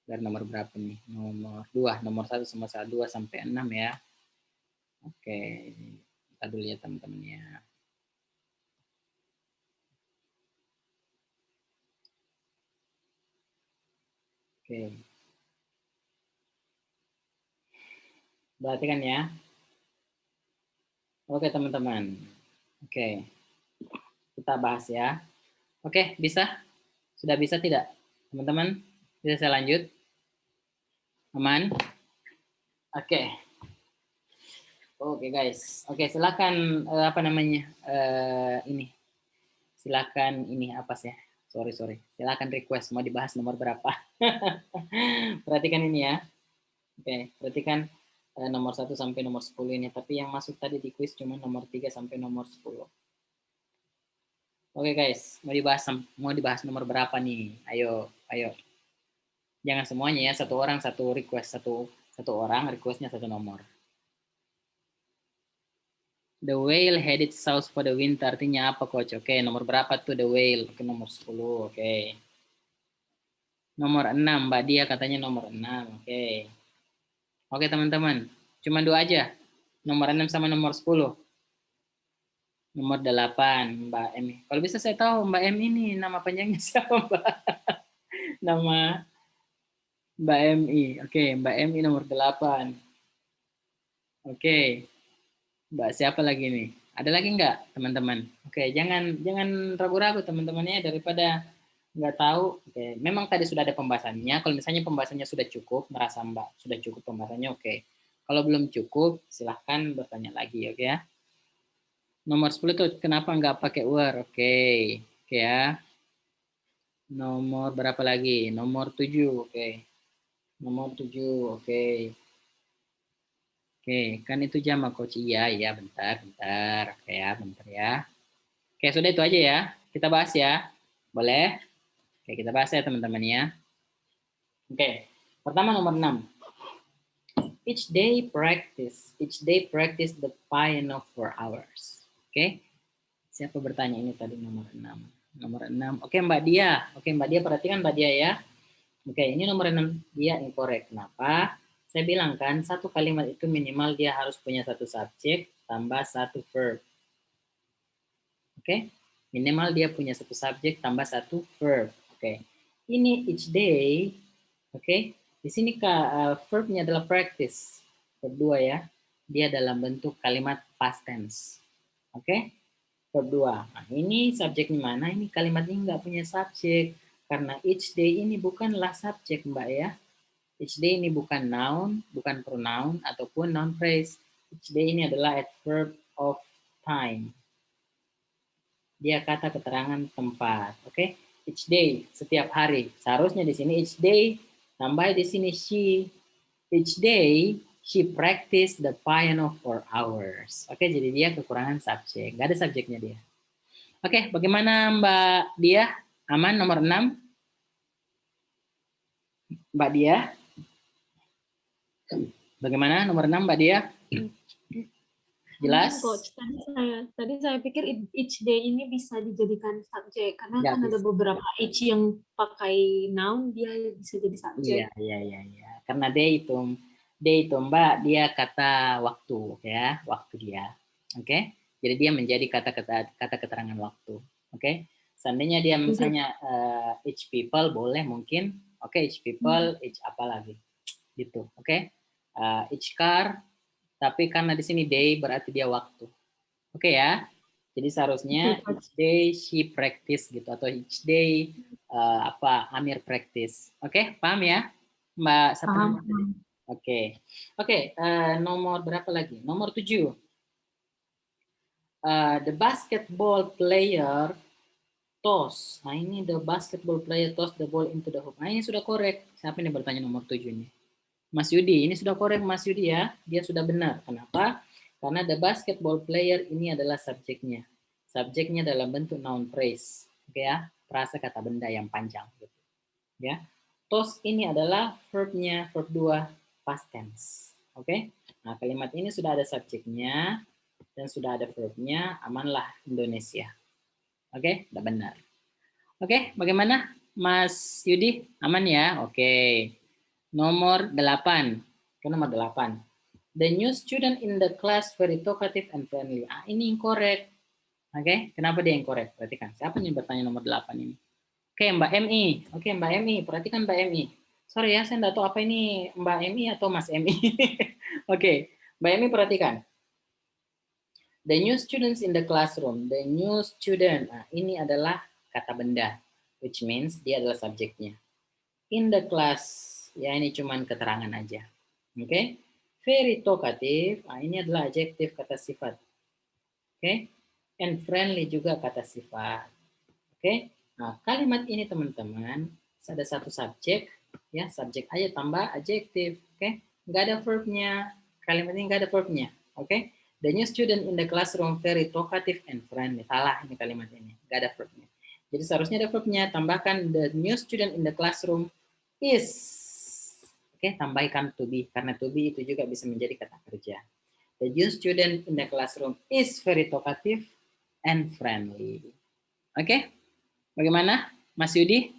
dari nomor berapa nih? Nomor 2, nomor 1 sama 2 sampai 6 ya. Oke, kita dulu ya teman-teman ya. Oke. Perhatikan ya. Oke teman-teman. Oke, kita bahas ya. Oke, bisa? Sudah bisa tidak? Teman-teman, bisa saya lanjut? Aman? Oke. Oke guys. Oke, silakan apa namanya? Ini. Silakan ini apa sih? Sorry. Silakan request mau dibahas nomor berapa. Perhatikan ini ya. Oke, perhatikan nomor 1 sampai nomor 10 ini. Tapi yang masuk tadi di quiz cuma nomor 3 sampai nomor 10. Oke guys, mau dibahas nomor berapa nih? Ayo. Jangan semuanya ya, satu orang satu request, satu orang requestnya satu nomor. The whale headed south for the winter, artinya apa coach? Oke, nomor berapa tuh the whale? Oke, nomor 10, oke. Nomor 6, Mbak Dia katanya nomor 6, oke. Oke teman-teman, cuma 2 aja. Nomor 6 sama nomor 10. Nomor 8, Mbak M. Kalau bisa saya tahu Mbak M ini nama panjangnya siapa, Mbak? Nama Mbak MI. Oke, Mbak MI nomor 8. Oke. Mbak siapa lagi nih? Ada lagi nggak, teman-teman? Oke, jangan ragu-ragu teman-temannya daripada nggak tahu. Oke, memang tadi sudah ada pembahasannya. Kalau misalnya pembahasannya sudah cukup, merasa Mbak sudah cukup pembahasannya, oke. Kalau belum cukup, silahkan bertanya lagi, oke ya. Nomor 10 tuh kenapa nggak pakai were? Oke, oke ya. Nomor berapa lagi? Nomor 7, oke. Nomor 7, oke. Oke, kan itu jam coach. Iya, bentar. Oke ya, bentar ya. Oke, sudah itu aja ya. Kita bahas ya. Boleh? Oke, kita bahas ya teman-teman ya. Oke, pertama nomor 6. Each day practice the piano for hours. Oke, siapa bertanya ini tadi nomor 6? Nomor 6. Oke, Mbak Dia. Oke, Mbak Dia perhatikan Mbak Dia ya. Oke, ini nomor 6 dia incorrect. Kenapa? Saya bilang kan, satu kalimat itu minimal dia harus punya satu subjek tambah satu verb. Oke, minimal dia punya satu subjek tambah satu verb. Oke, ini each day. Oke, di sini verbnya adalah practice. Verb 2 ya, dia dalam bentuk kalimat past tense. Oke, verb 2. Nah, ini subjeknya mana? Ini kalimat ini nggak punya subjek. Karena each day ini bukanlah subjek, Mbak ya. Each day ini bukan noun, bukan pronoun, ataupun noun phrase. Each day ini adalah adverb of time. Dia kata keterangan tempat. Oke? Each day, setiap hari. Seharusnya di sini each day, tambah di sini she. Each day, she practice the piano for hours. Oke, jadi dia kekurangan subjek. Gak ada subjeknya dia. Oke, bagaimana Mbak Dia? Aman nomor 6? Mbak Dia? Bagaimana nomor 6 Mbak Dia? Jelas? Coach, tadi saya pikir each day ini bisa dijadikan subjek karena Nggak kan bisa. ada beberapa each yang pakai noun dia bisa jadi subjek. Iya. Karena day itu Mbak, dia kata waktu ya, waktu dia. Oke? Jadi dia menjadi kata keterangan waktu. Oke? Seandainya dia misalnya each people boleh mungkin. Oke, each people, each apa lagi? Gitu. Oke? Each car, tapi karena di sini day berarti dia waktu. Oke ya? Jadi seharusnya each day she practice gitu atau each day Amir practice. Oke, paham ya? Mbak Sapri. Oke, nomor berapa lagi? Nomor 7. The basketball player toss. Nah, ini the basketball player toss the ball into the hoop. Nah, ini sudah korek. Siapa yang bertanya nomor 7 ini? Mas Yudi. Ini sudah korek Mas Yudi ya. Dia sudah benar. Kenapa? Karena the basketball player ini adalah subjeknya. Subjeknya dalam bentuk noun phrase. Oke ya, frasa kata benda yang panjang gitu. Ya. Toss ini adalah verbnya, verb 2 past tense. Oke? Nah, kalimat ini sudah ada subjeknya dan sudah ada verbnya, amanlah Indonesia. Oke, sudah benar. Oke, bagaimana Mas Yudi? Aman ya? Oke. Nomor 8. Ke nomor 8. The new student in the class very talkative and friendly. Ah, ini incorrect. Oke, kenapa dia incorrect? Perhatikan. Siapa yang bertanya nomor 8 ini? Oke, Mbak MI. Oke, Mbak MI. Perhatikan Mbak MI. Sorry ya, saya tidak tahu apa ini Mbak MI atau Mas MI. Oke, Mbak MI perhatikan. The new students in the classroom. The new student. Nah, ini adalah kata benda. Which means dia adalah subjeknya. In the class. Ya, ini cuman keterangan aja. Oke. Very talkative. Nah, ini adalah adjektif kata sifat. Oke. And friendly juga kata sifat. Oke. Nah, kalimat ini teman-teman ada satu subjek, ya subjek aja tambah adjektif, oke? Nggak ada verbnya, kalimat ini nggak ada verbnya, oke? The new student in the classroom very talkative and friendly. Salah ini kalimat ini, nggak ada verbnya. Jadi seharusnya ada verbnya, tambahkan the new student in the classroom is. Oke, tambahkan to be, karena to be itu juga bisa menjadi kata kerja. The student in the classroom is very talkative and friendly. Oke, bagaimana Mas Yudi?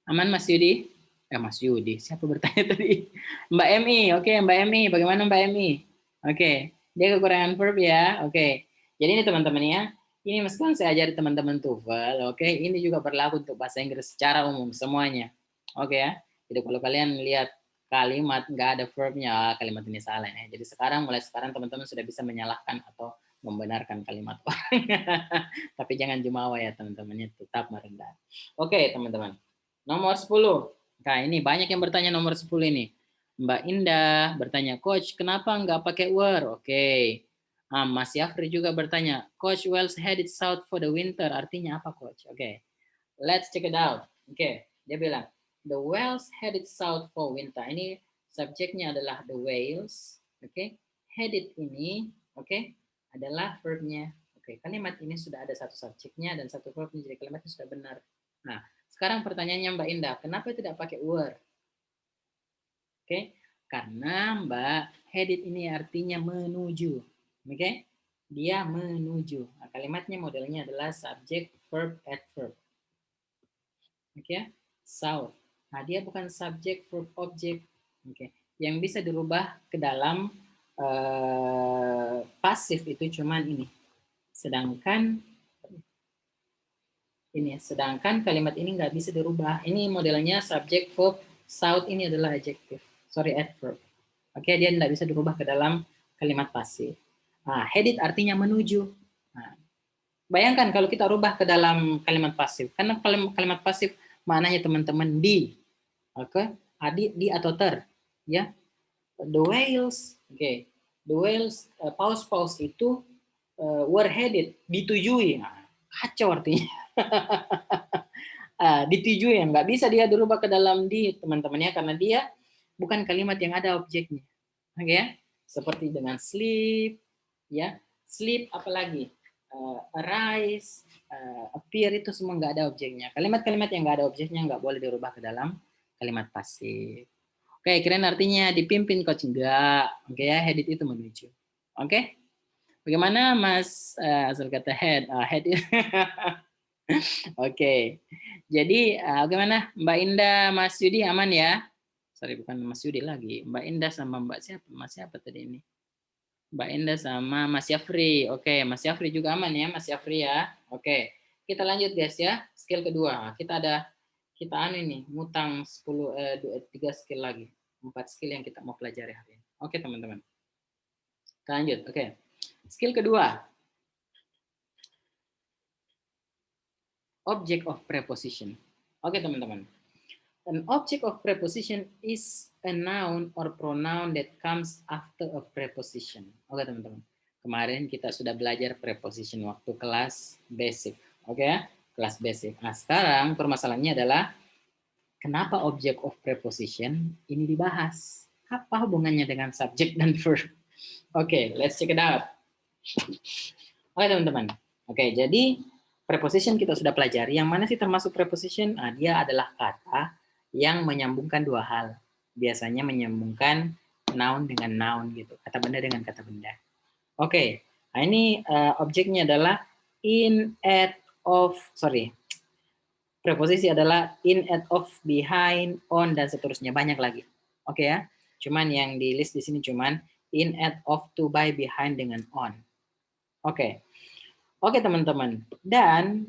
Aman Mas Yudi? Mas Yudi, siapa bertanya tadi? Mbak Emi, oke Mbak Emi, bagaimana Mbak Emi? Oke, dia kekurangan verb ya, oke. Jadi ini teman-teman ya, ini meskipun saya ajari teman-teman TOEFL, oke, ini juga berlaku untuk bahasa Inggris secara umum semuanya, oke ya. Jadi kalau kalian lihat kalimat nggak ada verbnya, kalimat ini salah ya. Jadi mulai sekarang teman-teman sudah bisa menyalahkan atau membenarkan kalimat orang. Tapi jangan jumawa ya teman-temannya, tetap merendah. Oke teman-teman. Nomor 10. Nah, ini banyak yang bertanya nomor 10 ini. Mbak Indah bertanya, Coach, kenapa nggak pakai were? Oke. Mas Yafri juga bertanya, Coach, Wales headed south for the winter. Artinya apa, Coach? Oke. Let's check it out. Oke. Dia bilang, the whales headed south for winter. Ini subjeknya adalah the whales. Oke. Headed ini, oke, adalah verbnya. Oke. Kalimat ini sudah ada satu subjeknya dan satu verbnya. Jadi kalimatnya sudah benar. Nah, sekarang pertanyaannya Mbak Indah, kenapa tidak pakai were? Oke, karena Mbak, headed ini artinya menuju. Oke, dia menuju. Nah, kalimatnya modelnya adalah subject, verb, adverb. Oke, south. Nah, dia bukan subject, verb, object. Oke, yang bisa dirubah ke dalam pasif itu cuman ini. Sedangkan kalimat ini nggak bisa dirubah. Ini modelnya subject, verb, south ini adalah adjective. Sorry, adverb. Oke, dia nggak bisa dirubah ke dalam kalimat pasif. Nah, headed artinya menuju. Nah, bayangkan kalau kita rubah ke dalam kalimat pasif. Karena kalimat pasif maknanya teman-teman di. Oke, di atau ter. Ya, the whales. Oke, the whales, paus-paus itu were headed, ditujui. Nah, kacau artinya. Ditujui, nggak bisa dia dirubah ke dalam di teman-temannya karena dia bukan kalimat yang ada objeknya, oke ya? Seperti dengan sleep, ya, sleep apalagi arise, appear itu semua nggak ada objeknya. Kalimat-kalimat yang nggak ada objeknya nggak boleh dirubah ke dalam kalimat pasif. Oke, keren artinya dipimpin coach enggak, oke ya? Headed itu menuju, oke? Bagaimana Mas asal kata head, head Oke, jadi bagaimana Mbak Indah, Mas Yudi aman ya? Sorry, bukan Mas Yudi lagi. Mbak Indah sama Mbak siapa? Mas siapa tadi ini? Mbak Indah sama Mas Yafri. Oke, Mas Yafri juga aman ya, Mas Yafri ya. Oke, kita lanjut guys ya. Skill kedua, kita ini ngutang 3 skill lagi. 4 skill yang kita mau pelajari hari ini. Oke teman-teman. Kita lanjut. Oke, skill kedua. Object of preposition. Oke teman-teman. An object of preposition is a noun or pronoun that comes after a preposition. Oke teman-teman. Kemarin kita sudah belajar preposition waktu kelas basic. Oke ya, kelas basic. Nah sekarang permasalahannya adalah kenapa object of preposition ini dibahas? Apa hubungannya dengan subject dan verb? Oke, let's check it out. Oke teman-teman. Oke, jadi preposition kita sudah pelajari. Yang mana sih termasuk preposition? Nah, dia adalah kata yang menyambungkan dua hal. Biasanya menyambungkan noun dengan noun gitu. Kata benda dengan kata benda. Oke, nah ini objeknya adalah in, at, of, preposisi adalah in, at, of, behind, on, dan seterusnya. Banyak lagi. Oke ya. Cuman yang di list di sini cuman in, at, of, to, by, behind, dengan on. Oke. Oke teman-teman, dan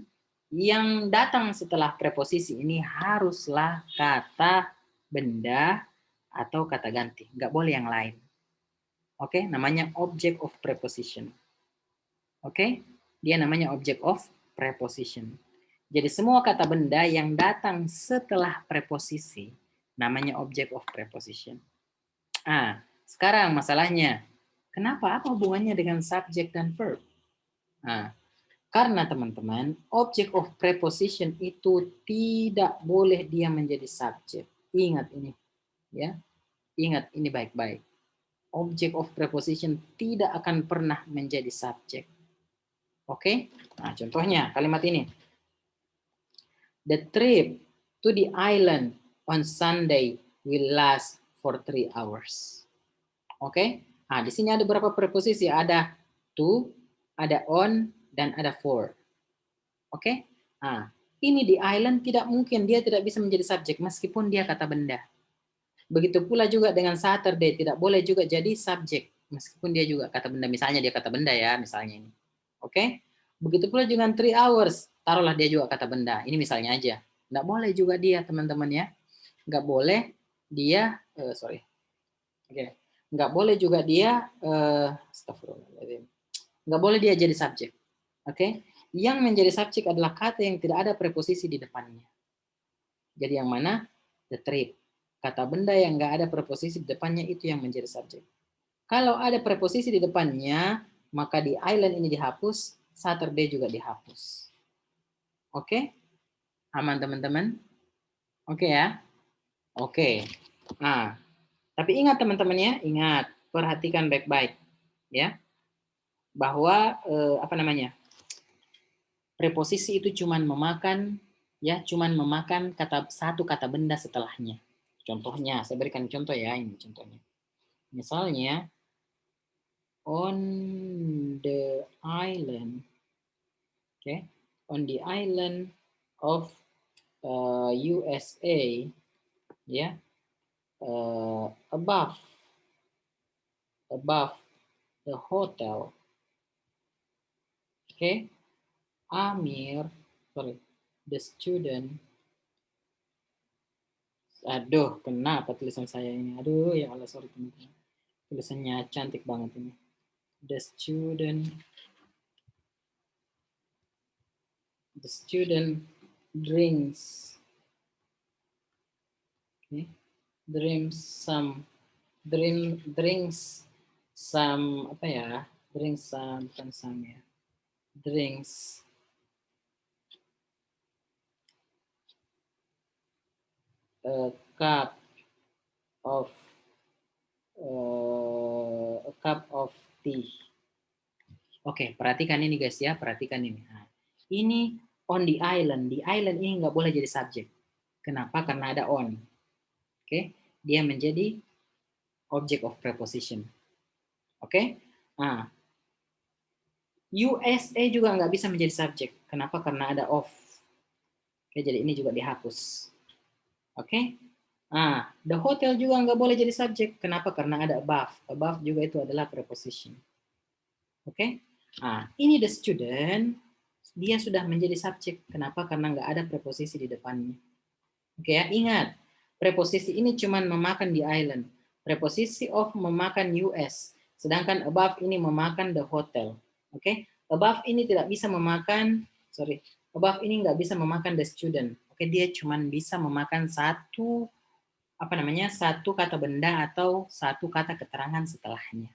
yang datang setelah preposisi ini haruslah kata benda atau kata ganti, nggak boleh yang lain. Oke, namanya object of preposition. Oke, dia namanya object of preposition. Jadi semua kata benda yang datang setelah preposisi namanya object of preposition. Sekarang masalahnya, kenapa? Apa hubungannya dengan subject dan verb? Karena teman-teman, object of preposition itu tidak boleh dia menjadi subject. Ingat ini, ya. Ingat ini baik-baik. Object of preposition tidak akan pernah menjadi subject. Oke? Nah, contohnya kalimat ini. The trip to the island on Sunday will last for 3 hours. Oke? Nah, di sini ada berapa preposisi? Ada to, ada on, dan ada for. Oke? Nah, ini di island tidak mungkin, dia tidak bisa menjadi subjek meskipun dia kata benda. Begitu pula juga dengan Saturday, tidak boleh juga jadi subjek meskipun dia juga kata benda. Misalnya dia kata benda ya, misalnya ini. Oke? Begitu pula dengan 3 hours, taruhlah dia juga kata benda. Ini misalnya aja. Nggak boleh juga dia, teman-teman ya. Nggak boleh dia, Oke. Nggak boleh juga dia, astagfirullahaladzim. Nggak boleh dia jadi subjek. Oke? Yang menjadi subjek adalah kata yang tidak ada preposisi di depannya. Jadi yang mana? The trip. Kata benda yang nggak ada preposisi di depannya itu yang menjadi subjek. Kalau ada preposisi di depannya, maka di island ini dihapus, Saturday juga dihapus. Oke? Aman teman-teman? Oke ya? Oke. Nah, tapi ingat teman-teman ya, ingat, perhatikan baik-baik ya, bahwa preposisi itu cuman memakan satu kata benda setelahnya. Contohnya, saya berikan contoh ya, ini contohnya. Misalnya, on the island, on the island of USA, ya, above the hotel, Amir, the student. Aduh, kenapa tulisan saya ini? Aduh, ya Allah, sorry teman-teman. Tulisannya cantik banget ini. The student drinks. Drinks some drinks a cup of tea. Oke, perhatikan ini guys ya, perhatikan ini. Nah, ini on the island. Di island ini nggak boleh jadi subjek. Kenapa? Karena ada on. Oke, dia menjadi object of preposition. Oke, nah USA juga nggak bisa menjadi subjek. Kenapa? Karena ada of. Oke, jadi ini juga dihapus. Oke, nah the hotel juga nggak boleh jadi subjek. Kenapa? Karena ada above. Above juga itu adalah preposition. Oke, nah ini the student, dia sudah menjadi subjek. Kenapa? Karena nggak ada preposisi di depannya. Oke ya, ingat, preposisi ini cuma memakan di island. Preposisi of memakan US, sedangkan above ini memakan the hotel. Oke, above ini tidak bisa memakan, above ini nggak bisa memakan the student. Oke, dia cuma bisa memakan satu kata benda atau satu kata keterangan setelahnya.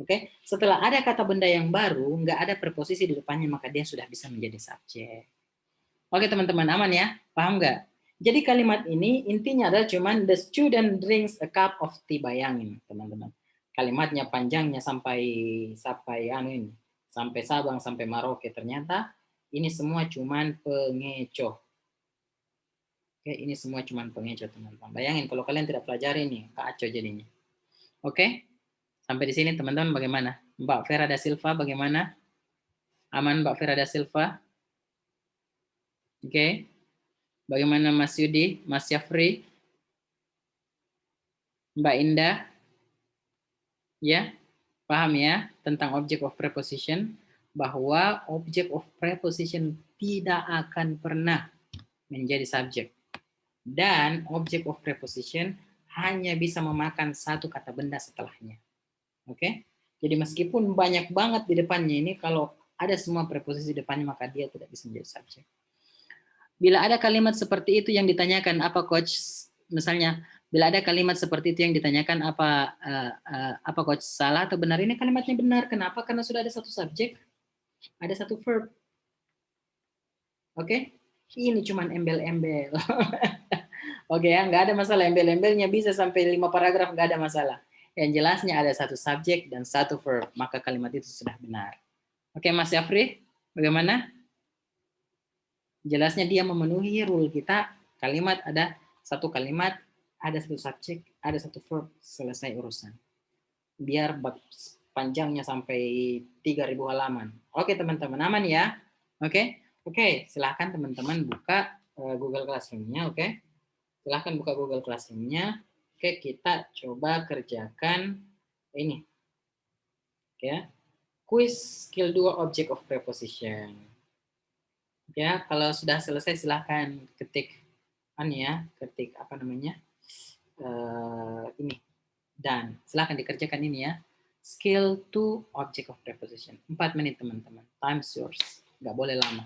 Oke, setelah ada kata benda yang baru, nggak ada preposisi di depannya, maka dia sudah bisa menjadi subjek. Oke teman-teman, aman ya? Paham nggak? Jadi kalimat ini intinya adalah cuman the student drinks a cup of tea. Bayangin teman-teman. Kalimatnya panjangnya sampai Sabang, sampai Merauke. Ternyata ini semua cuman pengecoh. Oke, ini semua cuman pengecoh teman-teman. Bayangin kalau kalian tidak pelajari nih, kacau jadinya. Oke? Sampai di sini teman-teman bagaimana? Mbak Vera da Silva bagaimana? Aman Mbak Vera da Silva? Oke. Bagaimana Mas Yudi, Mas Syafri? Mbak Indah? Ya, paham ya tentang object of preposition, bahwa object of preposition tidak akan pernah menjadi subjek. Dan object of preposition hanya bisa memakan satu kata benda setelahnya. Oke? Jadi meskipun banyak banget di depannya ini, kalau ada semua preposisi di depannya, maka dia tidak bisa menjadi subjek. Bila ada kalimat seperti itu yang ditanyakan, apa coach? Misalnya, bila ada kalimat seperti itu yang ditanyakan, apa coach salah atau benar? Ini kalimatnya benar. Kenapa? Karena sudah ada satu subjek, ada satu verb. Oke? Ini cuman embel-embel. Oke ya, nggak ada masalah. Embel-embelnya bisa sampai 5 paragraf, nggak ada masalah. Yang jelasnya ada satu subjek dan satu verb, maka kalimat itu sudah benar. Oke, Mas Syafri, bagaimana? Jelasnya dia memenuhi rule kita, kalimat ada satu kalimat, ada satu subjek, ada satu verb, selesai urusan. Biar panjangnya sampai 3.000 halaman. Oke teman-teman, aman ya? Oke, silahkan teman-teman buka Google Classroom-nya, oke? Silahkan buka Google Classroom-nya. Oke, kita coba kerjakan ini. Oke, quiz skill 2 object of preposition. Ya, kalau sudah selesai silahkan ketik ketik apa namanya? Ini. Dan silahkan dikerjakan ini ya. Skill 2 object of preposition. 4 menit teman-teman. Time's yours. Nggak boleh lama.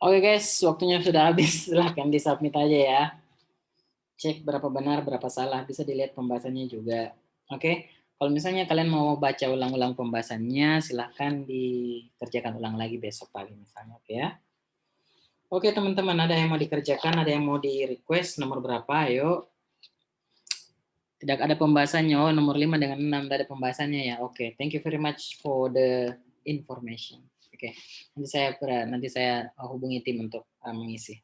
Oke guys, waktunya sudah habis. Silahkan di-submit aja ya. Cek berapa benar, berapa salah. Bisa dilihat pembahasannya juga. Oke, kalau misalnya kalian mau baca ulang-ulang pembahasannya, silahkan dikerjakan ulang lagi besok pagi misalnya. Oke ya. Oke teman-teman, ada yang mau dikerjakan, ada yang mau di-request, nomor berapa? Ayo. Tidak ada pembahasannya, oh nomor 5 dengan 6 tidak ada pembahasannya ya. Oke, thank you very much for the information. Oke, nanti saya hubungi tim untuk mengisi.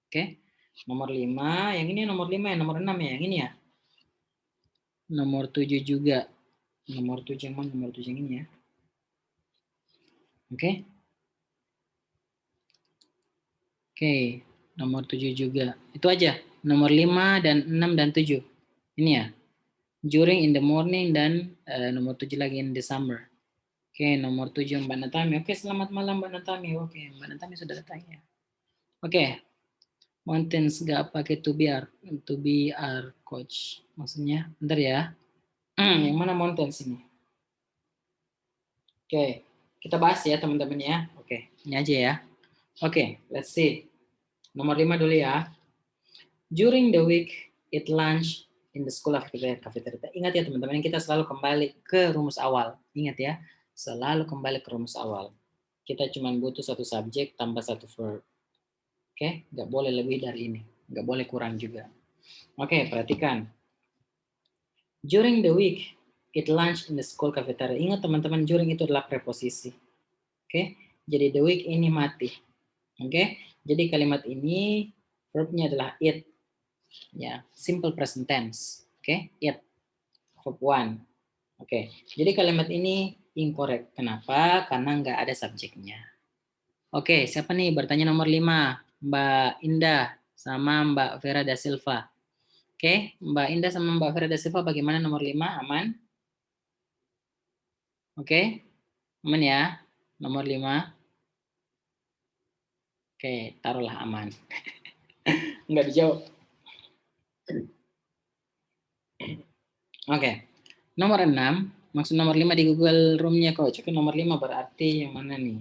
Oke, nomor 5, yang ini nomor 5 ya, nomor 6 ya, yang ini ya. Nomor 7 juga. Nomor 7 yang mana? Nomor 7 yang ini ya. Oke. Oke, nomor 7 juga. Itu aja. Nomor 5 dan 6 dan 7. Ini ya. During in the morning dan nomor 7 lagi in the summer. Oke, nomor 7 Mbak Natami. Oke, selamat malam Mbak Natami. Oke, Mbak Natami sudah datang ya. Oke. Mountains gak pakai to be our coach. Maksudnya, bentar ya. Yang mana mountains ini? Oke, kita bahas ya teman-teman ya. Oke, ini aja ya. Oke, let's see. Nomor 5 dulu ya. During the week, eat lunch in the school cafeteria. Ingat ya teman-teman, kita selalu kembali ke rumus awal. Ingat ya, selalu kembali ke rumus awal. Kita cuma butuh satu subjek tambah satu verb. Oke, nggak boleh lebih dari ini. Nggak boleh kurang juga. Oke, perhatikan. During the week, eat lunch in the school cafeteria. Ingat teman-teman, during itu adalah preposisi. Oke, jadi the week ini mati. Oke, jadi kalimat ini verbnya adalah eat. Ya, simple present tense. Oke, eat. Verb 1. Oke, jadi kalimat ini incorrect. Kenapa? Karena nggak ada subjeknya. Oke, siapa nih bertanya nomor 5? Mbak Indah sama Mbak Vera da Silva. Oke, Mbak Indah sama Mbak Vera da Silva bagaimana nomor 5? Aman? Oke, aman ya? Nomor 5. Oke, taruhlah aman. Nggak dijawab. Oke, nomor 6. Maksud nomor 5 di Google Room-nya Coach. Oke, nomor 5 berarti yang mana nih?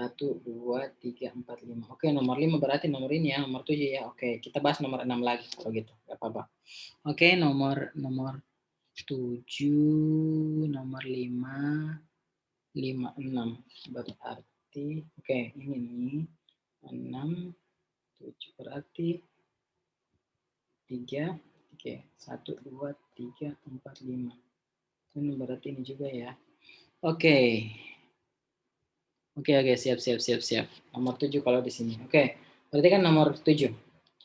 1, 2, 3, 4, 5. Oke, nomor 5 berarti nomor ini ya, nomor 7 ya. Oke, kita bahas nomor 6 lagi kalau gitu. Gak apa-apa. Oke, nomor 7, nomor 5, 5, 6. Berarti, oke, ini nih. 6, 7 berarti 3, oke, 1, 2, 3, 4, 5. Ini berarti ini juga ya. Oke. Oke, siap. Nomor 7 kalau di sini. Oke, berarti kan nomor 7.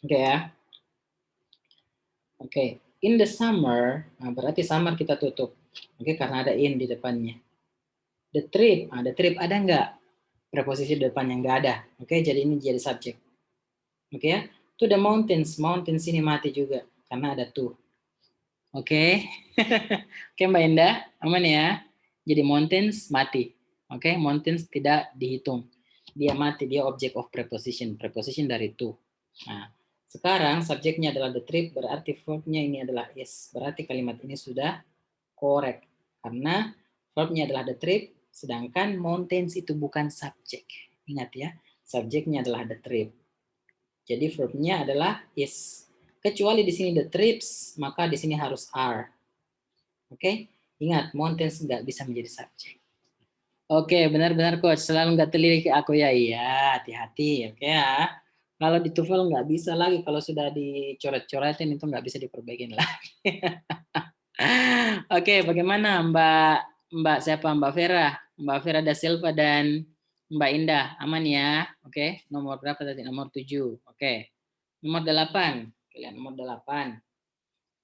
Oke ya. Oke, in the summer, nah berarti summer kita tutup. Oke, karena ada in di depannya. The trip ada nggak? Preposisi di depannya nggak ada. Oke, jadi ini jadi subjek. Oke ya. To the mountains ini mati juga karena ada to. Oke. Oke Mbak Indah, aman ya. Jadi mountains mati. Oke, mountains tidak dihitung. Dia mati, dia object of preposition. Preposition dari to. Nah, sekarang subjeknya adalah the trip, berarti verbnya ini adalah is. Berarti kalimat ini sudah correct. Karena verbnya adalah the trip, sedangkan mountains itu bukan subjek. Ingat ya, subjeknya adalah the trip. Jadi verbnya adalah is. Kecuali di sini the trips, maka di sini harus are. Oke, ingat mountains nggak bisa menjadi subjek. Oke, benar-benar coach. Selalu nggak terlirik aku ya. Iya, hati-hati. Oke ya. Kalau di TOEFL nggak bisa lagi. Kalau sudah dicoret-coretin itu nggak bisa diperbaikin lagi. Oke, bagaimana Mbak siapa? Mbak Vera da Silva dan Mbak Indah. Aman ya? Oke, nomor berapa tadi? Nomor 7. Oke. Nomor 8. Kalian nomor 8.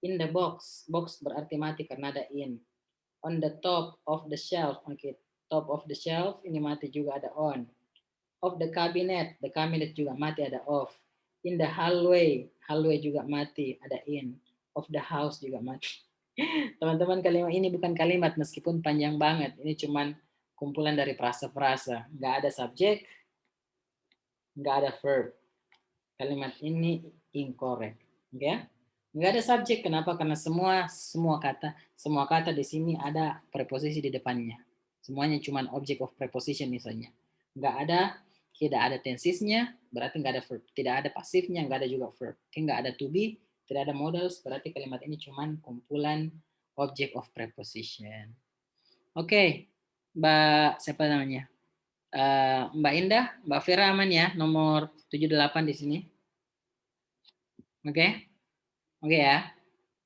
In the box. Box berarti mati karena ada in. On the top of the shelf. Oke, top of the shelf ini mati juga ada on. Of the cabinet juga mati ada off. In the hallway juga mati ada in. Of the house juga mati. Teman-teman, kalimat ini bukan kalimat meskipun panjang banget. Ini cuman kumpulan dari frasa-frasa. Nggak ada subjek, nggak ada verb. Kalimat ini incorrect. Oke? Nggak ada subjek. Kenapa? Karena semua kata di sini ada preposisi di depannya. Semuanya cuma object of preposition misalnya. Tidak ada tensesnya, berarti nggak ada verb. Tidak ada pasifnya, nggak ada juga verb. Nggak ada to be, tidak ada modals, berarti kalimat ini cuma kumpulan object of preposition. Oke, Mbak siapa namanya? Mbak Indah, Mbak Vera aman ya, nomor 78 di sini. Oke? Oke ya?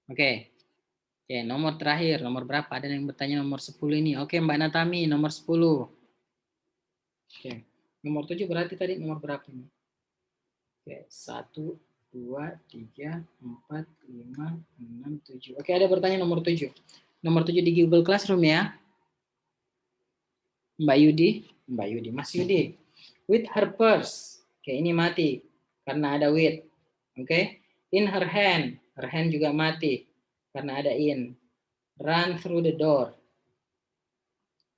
Oke. Oke, nomor terakhir, nomor berapa? Ada yang bertanya nomor 10 ini. Oke, Mbak Natami, nomor 10. Oke, nomor 7 berarti tadi nomor berapa ini? Oke, 1, 2, 3, 4, 5, 6, 7. Oke, ada bertanya nomor 7. Nomor 7 di Google Classroom ya. Mbak Yudi, Mas Yudi. With her purse. Oke, ini mati karena ada with. Oke, in her hand juga mati karena ada in. Run through the door.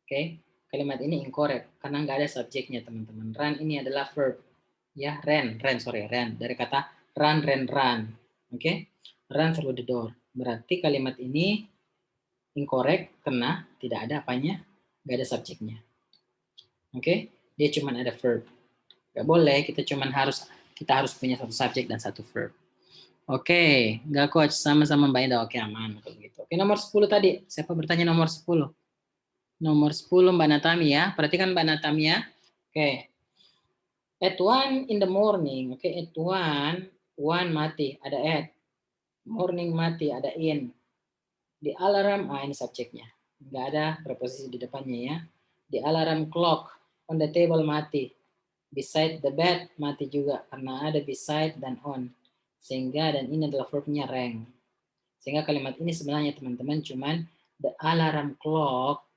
Oke, kalimat ini incorrect karena nggak ada subjeknya teman-teman. Run ini adalah verb. Ya, ran dari kata run. Oke, run through the door. Berarti kalimat ini incorrect karena tidak ada apanya, nggak ada subjeknya. Oke, dia cuma ada verb. Nggak boleh, kita harus punya satu subjek dan satu verb. Oke, nggak coach, sama-sama Mbak Indah. Oke, aman kalau gitu. Oke, nomor 10 tadi. Siapa bertanya nomor 10? Nomor 10 Mbak Natami ya. Perhatikan Mbak Natami ya. Oke. At 1 in the morning. Oke, at 1 mati, ada at. Morning mati, ada in. Di alarm, ini subjeknya. Nggak ada preposisi di depannya ya. Di alarm clock, on the table mati. Beside the bed mati juga karena ada beside dan on. Sehingga dan ini adalah verbnya rang. Sehingga kalimat ini sebenarnya teman-teman cuman the alarm clock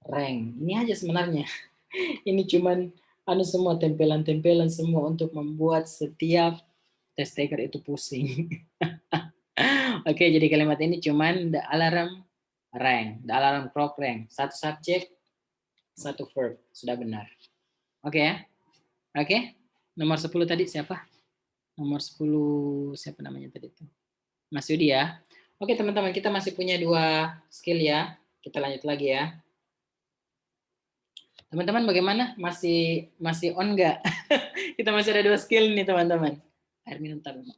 rang. Ini aja sebenarnya. Ini cuman semua tempelan-tempelan semua untuk membuat setiap test taker itu pusing. Oke, jadi kalimat ini cuman the alarm rang, the alarm clock rang. Satu subjek, satu verb. Sudah benar. Oke ya? Oke. Nomor 10 tadi siapa? Nomor 10 siapa namanya tadi itu? Mas Yudi ya. Oke teman-teman, kita masih punya 2 skill ya. Kita lanjut lagi ya. Teman-teman bagaimana? Masih on nggak? Kita masih ada 2 skill nih teman-teman. Air minum tabung.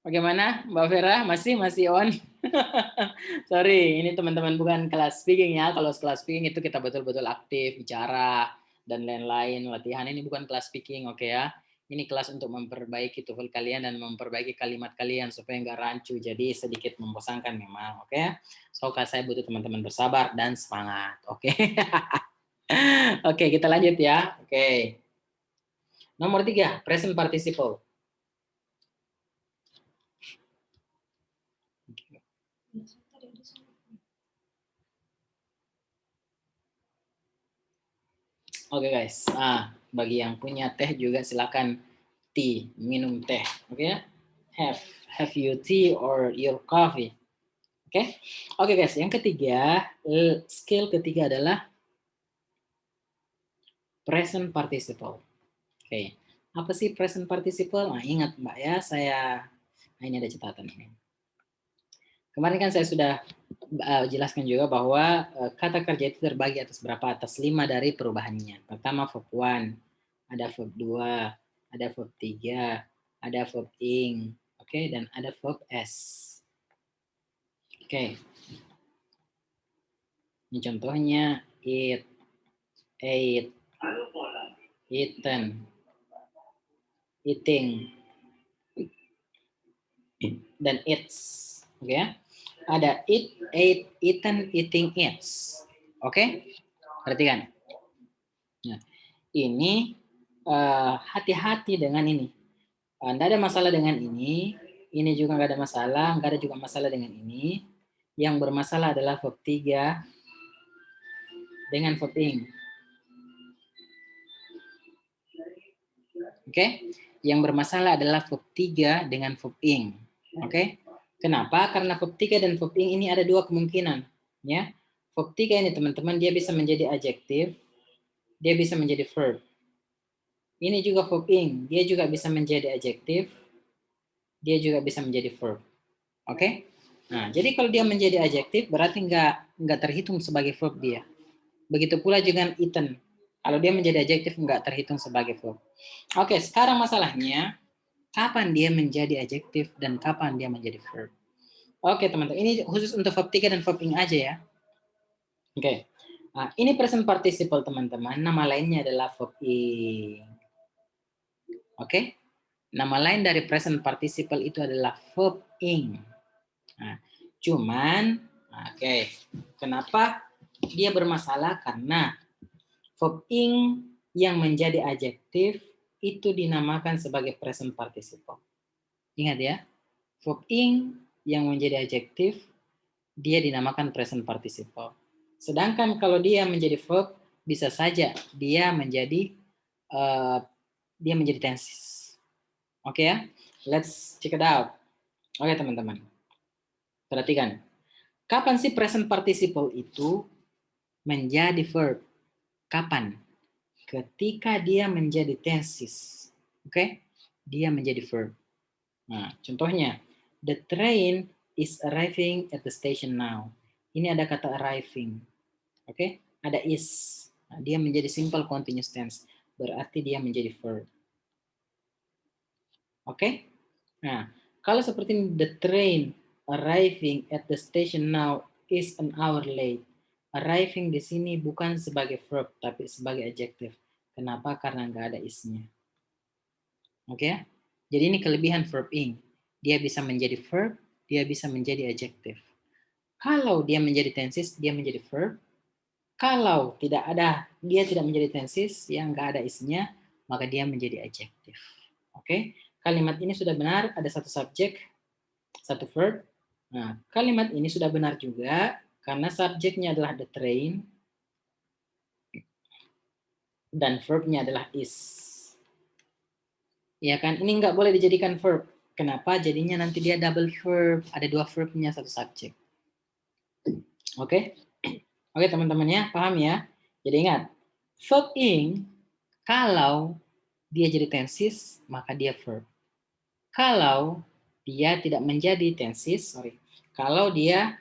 Bagaimana Mbak Vera? Masih on? Sorry, ini teman-teman bukan kelas speaking ya. Kalau kelas speaking itu kita betul-betul aktif, bicara, dan lain-lain. Latihan ini bukan kelas speaking, oke ya. Ini kelas untuk memperbaiki TOEFL kalian dan memperbaiki kalimat kalian supaya nggak rancu. Jadi sedikit membosankan memang, oke. So, saya butuh teman-teman bersabar dan semangat, oke. Oke, kita lanjut ya. Oke. Nomor 3, present participle. Oke guys, bagi yang punya teh juga silakan minum teh, oke ya? Have your tea or your coffee, oke? Oke guys, yang ketiga, skill ketiga adalah present participle. Oke, apa sih present participle? Nah, ingat Mbak ya, ini ada catatan ini. Kemarin kan saya sudah jelaskan juga bahwa kata kerja itu terbagi atas 5 dari perubahannya. Pertama verb 1, ada verb 2, ada verb 3, ada verb ing, oke, dan ada verb s. Oke. Ini contohnya eat, ate, eaten, eating, dan eats. Oke ya. Ada eat, ate, eaten, eating, eats. Oke? Perhatikan. Nah, ini hati-hati dengan ini. Nggak ada masalah dengan ini juga nggak ada masalah, nggak ada juga masalah dengan ini. Yang bermasalah adalah verb 3 dengan verb ing. Oke? Yang bermasalah adalah verb 3 dengan verb ing. Oke? Kenapa? Karena verb 3 dan verb ing ini ada 2 kemungkinan, ya. Verb 3 ini teman-teman dia bisa menjadi adjektif, dia bisa menjadi verb. Ini juga verb ing, dia juga bisa menjadi adjektif, dia juga bisa menjadi verb. Oke? Nah, jadi kalau dia menjadi adjektif berarti nggak terhitung sebagai verb dia. Begitu pula dengan eaten. Kalau dia menjadi adjektif nggak terhitung sebagai verb. Oke, sekarang masalahnya kapan dia menjadi adjektif dan kapan dia menjadi verb. Oke, teman-teman. Ini khusus untuk verb 3 dan verb ing aja ya. Oke. Nah, ini present participle, teman-teman. Nama lainnya adalah verb ing. Oke? Nama lain dari present participle itu adalah verb ing. Nah, cuman, oke, kenapa dia bermasalah? Karena verb ing yang menjadi adjektif itu dinamakan sebagai present participle. Ingat ya, verb ing yang menjadi adjektif dia dinamakan present participle. Sedangkan kalau dia menjadi verb, bisa saja dia menjadi tenses. Oke ya, let's check it out. Oke teman-teman, perhatikan. Kapan sih present participle itu menjadi verb? Kapan? Ketika dia menjadi tenses. Oke? Dia menjadi verb. Nah, contohnya, the train is arriving at the station now. Ini ada kata arriving. Oke? Ada is. Nah, dia menjadi simple continuous tense. Berarti dia menjadi verb. Oke? Nah, kalau seperti ini, the train arriving at the station now is an hour late. Arriving di sini bukan sebagai verb, tapi sebagai adjective. Kenapa? Karena nggak ada is-nya. Oke? Jadi ini kelebihan verb ing. Dia bisa menjadi verb, dia bisa menjadi adjective. Kalau dia menjadi tenses, dia menjadi verb. Kalau dia tidak menjadi tenses, yang nggak ada is-nya, maka dia menjadi adjective. Oke? Kalimat ini sudah benar, ada satu subjek, satu verb. Nah, kalimat ini sudah benar juga karena subjeknya adalah the train dan verbnya adalah is. Ya kan? Ini nggak boleh dijadikan verb. Kenapa? Jadinya nanti dia double verb. Ada dua verbnya, satu subjek. Oke? Oke teman-teman ya, paham ya? Jadi ingat, verb ing kalau dia jadi tenses, maka dia verb. Kalau dia tidak menjadi tenses, kalau dia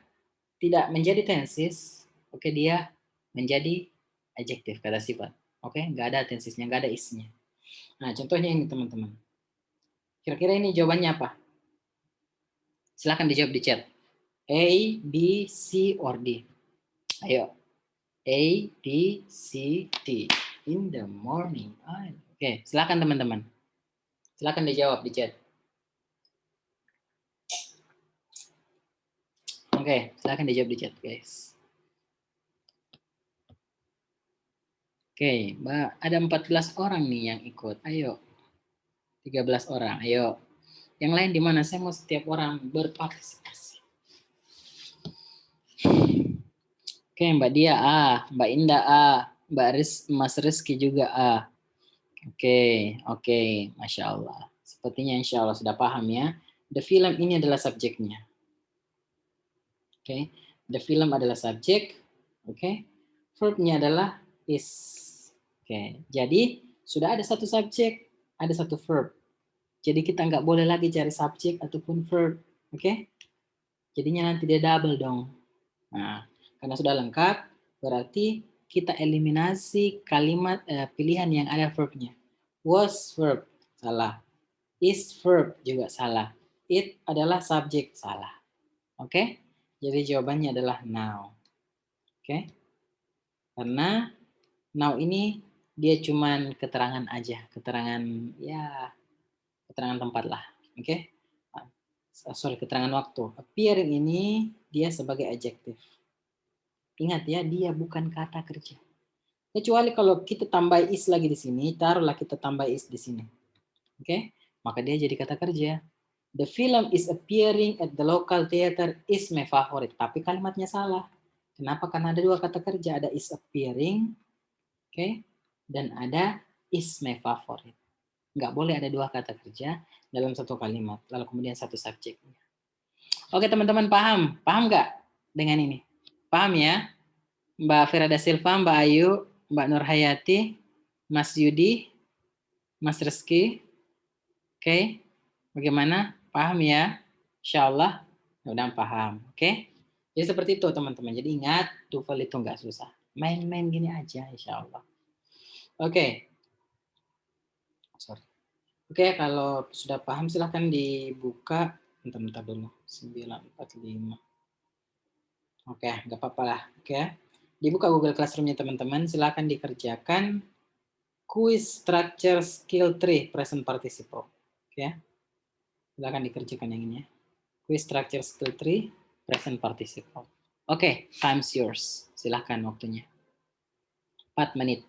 tidak menjadi tenses, oke, dia menjadi adjektif, kata sifat. Oke, nggak ada tensesnya, nggak ada isnya. Nah, contohnya ini teman-teman. Kira-kira ini jawabannya apa? Silahkan dijawab di chat. A, B, C, or D. Ayo. A, B, C, D. In the morning. Oke, silahkan teman-teman. Silahkan dijawab di chat. Oke, silahkan dijawab di chat, guys. Oke, Mbak, ada 14 orang nih yang ikut. Ayo. 13 orang, ayo. Yang lain di mana? Saya mau setiap orang berpartisipasi. Oke, Mbak Dia A, Mbak Indah A, Mas Rizky juga A. Oke, Masya Allah. Sepertinya Insya Allah sudah paham ya. The film ini adalah subjeknya. Oke, the film adalah subjek. Oke, verbnya adalah is. Oke, jadi sudah ada satu subjek, ada satu verb. Jadi kita nggak boleh lagi cari subjek ataupun verb. Oke, jadinya nanti dia double dong. Nah, karena sudah lengkap, berarti kita eliminasi kalimat pilihan yang ada verbnya. Was verb, salah. Is verb juga salah. It adalah subjek, salah. Oke? Jadi jawabannya adalah now. Oke? Karena now ini dia cuman keterangan aja, keterangan tempat lah. Oke? Keterangan waktu. Appearing ini dia sebagai adjektif. Ingat ya, dia bukan kata kerja. Kecuali kalau kita tambah is lagi di sini, taruhlah kita tambah is di sini. Oke? Maka dia jadi kata kerja. The film is appearing at the local theater is my favorite. Tapi kalimatnya salah. Kenapa? Karena ada dua kata kerja. Ada is appearing, oke, dan ada is my favorite. Nggak boleh ada dua kata kerja dalam satu kalimat. Lalu kemudian satu subjeknya. Oke teman-teman, paham? Paham nggak dengan ini? Paham ya? Mbak Ferada Silva, Mbak Ayu, Mbak Nurhayati, Mas Yudi, Mas Rizky. Oke, bagaimana? Paham ya? Insyaallah mudah-mudahan paham, oke? Jadi seperti itu teman-teman. Jadi ingat, TOEFL itu nggak susah. Main-main gini aja insyaallah. Oke, sorry. Oke, kalau sudah paham silahkan dibuka. Bentar dulu. 945. Oke, nggak apa-apa lah. Oke. Dibuka Google Classroom-nya teman-teman. Silahkan dikerjakan quiz structure skill 3 present participle. Oke. Silahkan dikerjakan yang ini ya. Quiz structure skill 3 present participle. Oke, time's yours. Silahkan waktunya. 4 menit.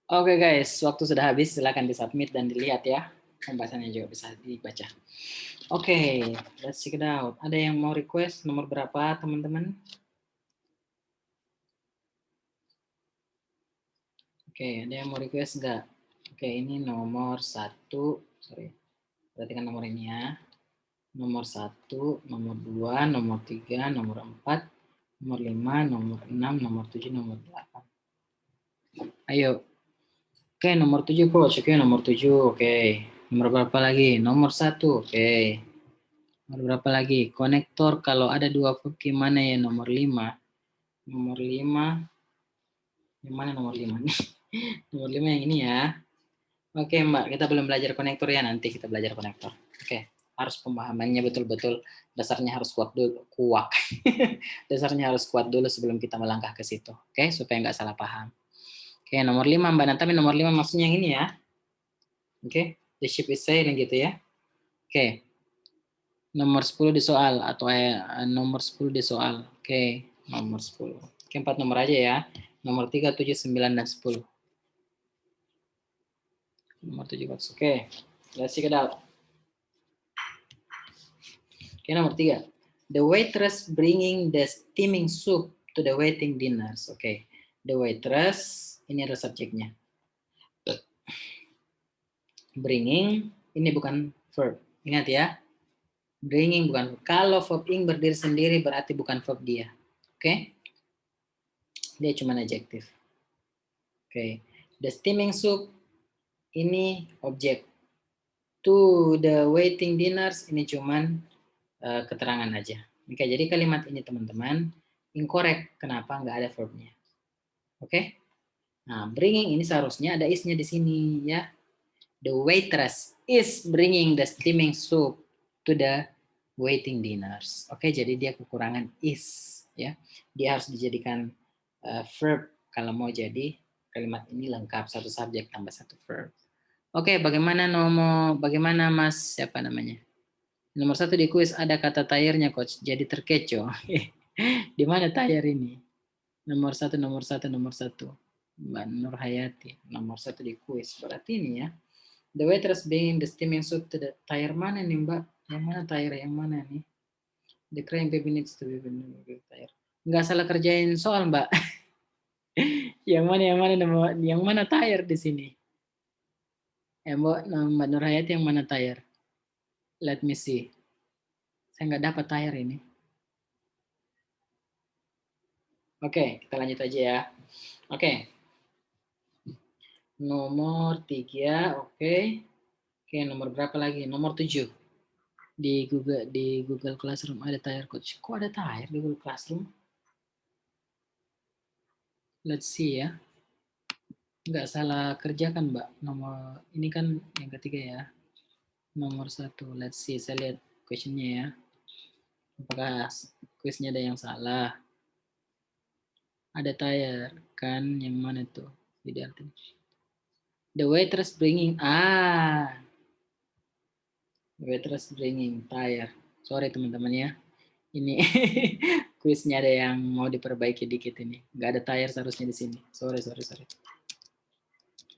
Oke guys, waktu sudah habis, silakan disubmit dan dilihat ya. Pembahasannya juga bisa dibaca. Oke, let's check it out. Ada yang mau request nomor berapa teman-teman? Oke, ada yang mau request nggak? Oke, ini nomor 1, sorry. Perhatikan nomor ini ya. Nomor 1, nomor 2, nomor 3, nomor 4, nomor 5, nomor 6, nomor 7, nomor 8. Ayo. Oke, nomor 7 coach. Oke, nomor 7. Oke. Nomor berapa lagi? Nomor 1. Oke. Nomor berapa lagi? Konektor kalau ada 2 verb gimana ya? Nomor 5. Nomor 5. Yang mana nomor 5 nih? Nomor 5 yang ini ya. Oke, Mbak. Kita belum belajar konektor ya. Nanti kita belajar konektor. Oke. Harus pemahamannya betul-betul. Dasarnya harus kuat dulu. Dasarnya harus kuat dulu sebelum kita melangkah ke situ. Oke, supaya nggak salah paham. Oke, nomor 5 Mbak Natami, nomor 5 maksudnya yang ini ya. Oke, the ship is sailing gitu ya. Oke. Nomor 10 di soal atau nomor 10 di soal. Oke, nomor 10. Oke, 4 nomor aja ya. Nomor 3, 7, 9 dan 10. Nomor 7 box. Oke. Let's check it out. Oke, nomor 3. The waitress bringing the steaming soup to the waiting dinners. Oke. The waitress ini adalah subjeknya. Bringing ini bukan verb. Ingat ya. Bringing bukan verb. Kalau verb ing berdiri sendiri berarti bukan verb dia. Oke? Dia cuma adjektif. Oke. The steaming soup ini objek. To the waiting dinners ini cuman keterangan aja. Oke, jadi kalimat ini teman-teman incorrect. Kenapa nggak ada verbnya? Oke? Nah, bringing ini seharusnya ada is-nya di sini ya. The waitress is bringing the steaming soup to the waiting dinners. Oke, jadi dia kekurangan is ya. Dia harus dijadikan verb kalau mau jadi kalimat ini lengkap, satu subjek tambah satu verb. Oke, bagaimana Mas siapa namanya? Nomor 1 di kuis ada kata tayarnya coach, jadi terkecoh. Di mana tayar ini? Nomor 1, nomor 1, nomor 1. Mbak Nur Hayati, nomor 1 di kuis. Berarti ini ya. The waitress bringing the steaming soup to the tayar mana nih Mbak? Yang mana tayar yang mana nih? The crying baby needs to be tayar. Nggak salah kerjain soal Mbak. Yang mana tayar di sini? Mbak Nur Hayati yang mana tayar? Let me see. Saya nggak dapat tayar ini. Oke, kita lanjut aja ya. Oke. Nomor 3, oke. Oke, nomor berapa lagi? Nomor 7. Di Google Classroom ada tayar coach. Kok ada tayar di Google Classroom? Let's see ya. Nggak salah kerja kan, Mbak? Nomor ini kan yang ketiga ya. Nomor 1. Let's see, saya lihat questionnya ya. Apakah quiznya ada yang salah? Ada tayar kan? Yang mana tuh? The waitress bringing the waitress bringing tayar. Sorry teman-teman ya. Ini kuisnya ada yang mau diperbaiki dikit ini. Nggak ada tayar seharusnya di sini. Sorry.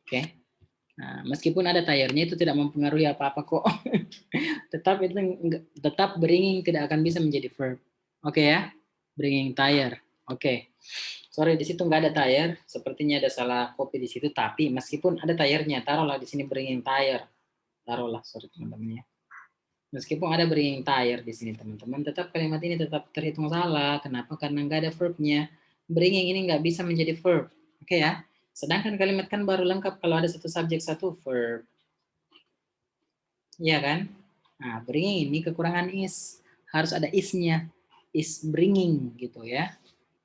Oke. Nah, meskipun ada tayarnya itu tidak mempengaruhi apa-apa kok. tetap bringing tidak akan bisa menjadi verb. Oke ya. Bringing tayar. Oke. Sorry di situ nggak ada tayar. Sepertinya ada salah copy di situ. Tapi meskipun ada tayarnya, taruhlah di sini bringing tayar. Taruhlah, sorry teman-teman ya. Meskipun ada bringing tayar di sini teman-teman, tetap kalimat ini tetap terhitung salah. Kenapa? Karena nggak ada verbnya. Bringing ini nggak bisa menjadi verb. Oke ya. Sedangkan kalimat kan baru lengkap kalau ada satu subjek, satu verb. Iya kan? Nah, bringing ini kekurangan is. Harus ada is-nya. Is bringing gitu ya.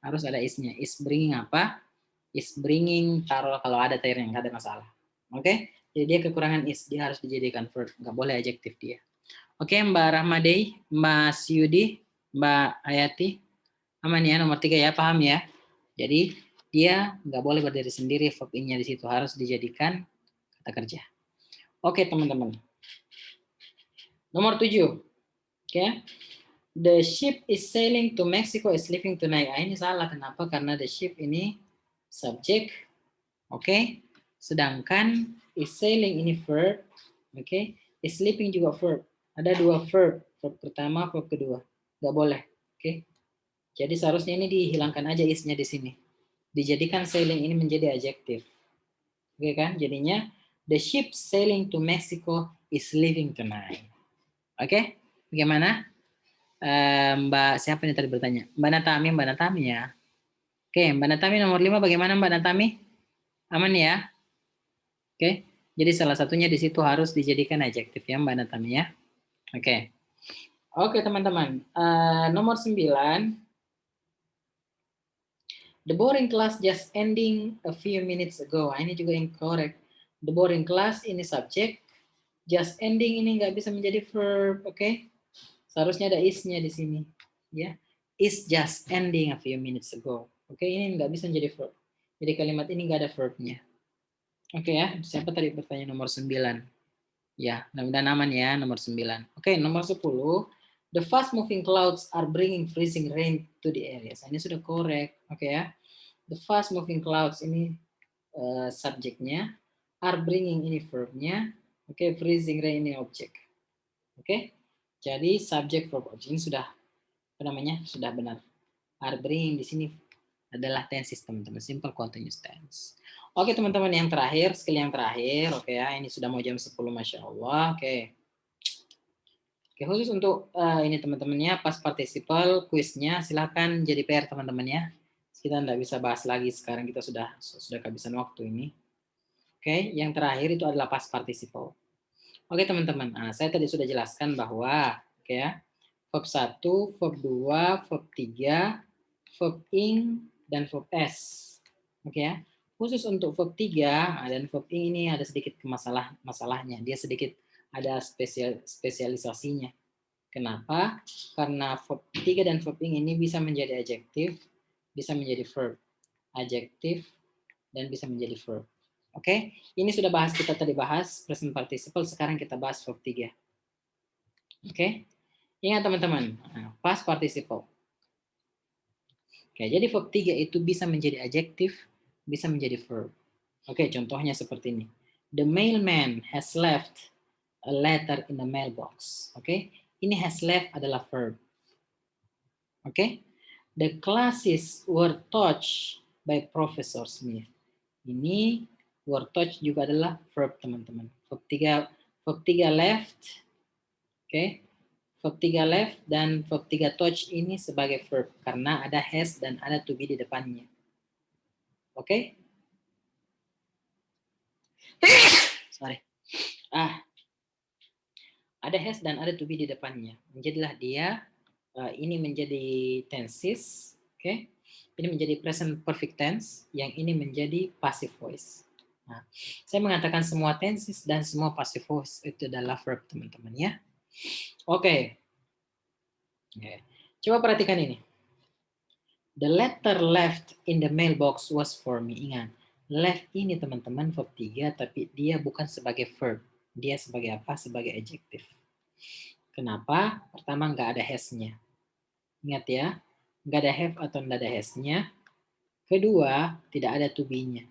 Harus ada is-nya. Is bringing apa? Is bringing, taruh kalau ada tayarnya, nggak ada masalah. Oke? Jadi dia kekurangan is. Dia harus dijadikan verb. Nggak boleh adjektif dia. Oke, Mbak Rahmadei, Mbak Yudi, Mbak Hayati, aman ya nomor 3 ya, paham ya? Jadi dia nggak boleh berdiri sendiri, verb ing-nya di situ harus dijadikan kata kerja. Oke, teman-teman. Nomor 7. Oke. The ship is sailing to Mexico is leaving tonight. Ini salah. Kenapa? Karena the ship ini subjek. Oke. Sedangkan is sailing ini verb, oke? Is sleeping juga verb. Ada dua verb, verb pertama, verb kedua. Nggak boleh, oke? Jadi seharusnya ini dihilangkan aja is-nya di sini. Dijadikan sailing ini menjadi adjektif. Oke kan? Jadinya the ship sailing to Mexico is leaving tonight. Oke? Bagaimana? Mbak siapa nih tadi bertanya? Mbak Natami ya. Oke, Mbak Natami nomor 5 bagaimana Mbak Natami? Aman ya? Oke. Jadi salah satunya di situ harus dijadikan adjektif ya Mbak Natami ya. Oke. Oke teman-teman. Nomor 9. The boring class just ending a few minutes ago. Ini juga incorrect. The boring class ini subjek. Just ending ini nggak bisa menjadi verb, oke? Seharusnya ada is-nya di sini, ya. Is just ending a few minutes ago. Oke, ini nggak bisa menjadi verb. Jadi kalimat ini nggak ada verb-nya. Oke ya, siapa tadi bertanya nomor 9? Ya, mudah-mudahan aman ya, nomor 9. Oke, nomor 10. The fast moving clouds are bringing freezing rain to the areas. Ini sudah correct, oke ya. The fast moving clouds ini subjeknya, are bringing ini verbnya, oke, freezing rain ini objek. Oke, jadi subject verb object ini sudah apa namanya sudah benar. Are bringing di sini adalah tenses teman-teman, simple continuous tense. Oke teman-teman, yang terakhir, skill yang terakhir, oke ya, ini sudah mau jam 10, Masya Allah, oke. Oke, khusus untuk ini teman-temannya, past participle, kuisnya, silahkan jadi PR teman-teman ya. Kita tidak bisa bahas lagi sekarang, kita sudah kehabisan waktu ini. Oke, yang terakhir itu adalah past participle. Oke teman-teman, saya tadi sudah jelaskan bahwa, oke ya, verb 1, verb 2, verb 3, verb ing, dan verb s. Oke ya. Khusus untuk verb 3 dan verb ing ini ada sedikit masalahnya. Dia sedikit ada spesialisasinya. Kenapa? Karena verb 3 dan verb ing ini bisa menjadi adjektif, bisa menjadi verb. Adjektif, dan bisa menjadi verb. Oke, ini sudah kita tadi bahas present participle, sekarang kita bahas verb 3. Oke, ingat teman-teman, past participle. Oke, jadi verb 3 itu bisa menjadi adjektif, bisa menjadi verb. Oke, contohnya seperti ini. The mailman has left a letter in the mailbox. Oke, ini has left adalah verb. Oke, the classes were taught by Professor Smith. Ini were taught juga adalah verb teman-teman. Verb 3 left. Oke. Verb 3 left dan verb 3 touch ini sebagai verb karena ada has dan ada to be di depannya. Oke? Sorry. Ada has dan ada to be di depannya. Menjadilah dia ini menjadi tenses, oke? Ini menjadi present perfect tense, yang ini menjadi passive voice. Nah, saya mengatakan semua tenses dan semua passive voice itu adalah verb teman-teman ya. Oke. Coba perhatikan ini. The letter left in the mailbox was for me. Ingat, left ini teman-teman verb 3, tapi dia bukan sebagai verb. Dia sebagai apa? Sebagai adjektif. Kenapa? Pertama, nggak ada has-nya. Ingat ya, nggak ada have atau nggak ada has-nya. Kedua, tidak ada to be-nya.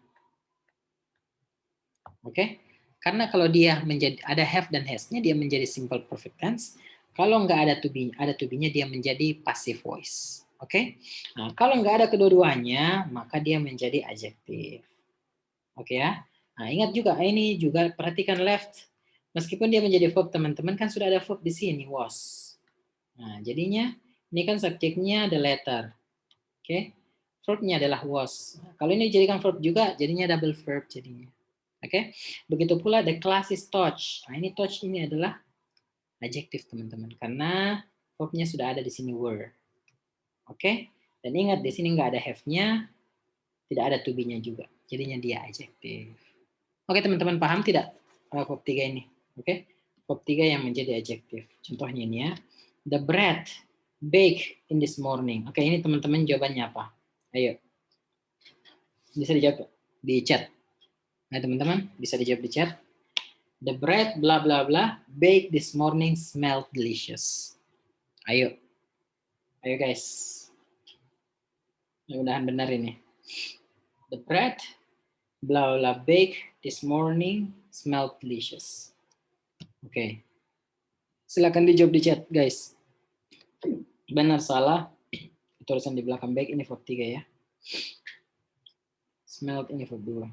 Oke? Karena kalau dia menjadi ada have dan has-nya, dia menjadi simple perfect tense. Kalau nggak ada to be-nya, dia menjadi passive voice. Oke? Nah, kalau nggak ada kedua-duanya, maka dia menjadi adjektif. Oke ya? Nah, ingat juga, ini juga perhatikan left. Meskipun dia menjadi verb, teman-teman kan sudah ada verb di sini, was. Nah, jadinya ini kan subjeknya the letter. Oke? Verbnya adalah was. Kalau ini dijadikan verb juga, jadinya double verb jadinya. Oke? Begitu pula the class is touch. Nah, ini touch ini adalah adjektif, teman-teman. Karena verbnya sudah ada di sini were. Oke? Dan ingat di sini nggak ada have-nya, tidak ada to be-nya juga. Jadinya dia adjektif. Oke, teman-teman paham tidak verb 3 ini? Oke? Verb 3 yang menjadi adjektif. Contohnya ini ya. The bread baked in this morning. Oke, ini teman-teman jawabannya apa? Ayo. Bisa dijawab di chat. Nah, teman-teman, bisa dijawab di chat. The bread bla bla bla baked this morning smelled delicious. Ayo. Ayo guys. Mudah-mudahan benar ini. The bread blah blah bake this morning, smelled delicious. Oke. Silakan dijawab di chat, guys. Benar salah. Tulisan di belakang bake ini verb 3 ya. Smelled ini verb 2.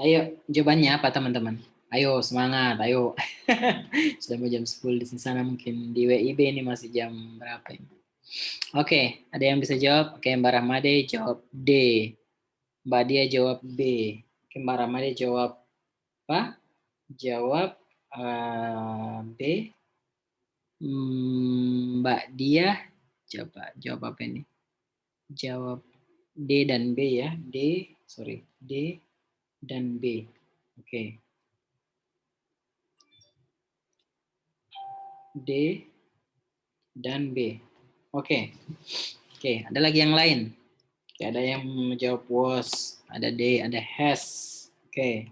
Ayo, jawabannya apa teman-teman? Ayo semangat, ayo. Sudah mau jam 10 di sana, mungkin di WIB ini masih jam berapa ini? Oke, ada yang bisa jawab? Oke, Mbak Rahmade jawab D. Mbak Dia jawab B. Oke, Mbak Rahmade jawab apa? Jawab B. Mbak Dia jawab apa ini? Jawab D dan B ya. D dan B. Oke. D dan B. Oke. Oke, ada lagi yang lain. Oke, ada yang menjawab was, ada D, ada has. Oke.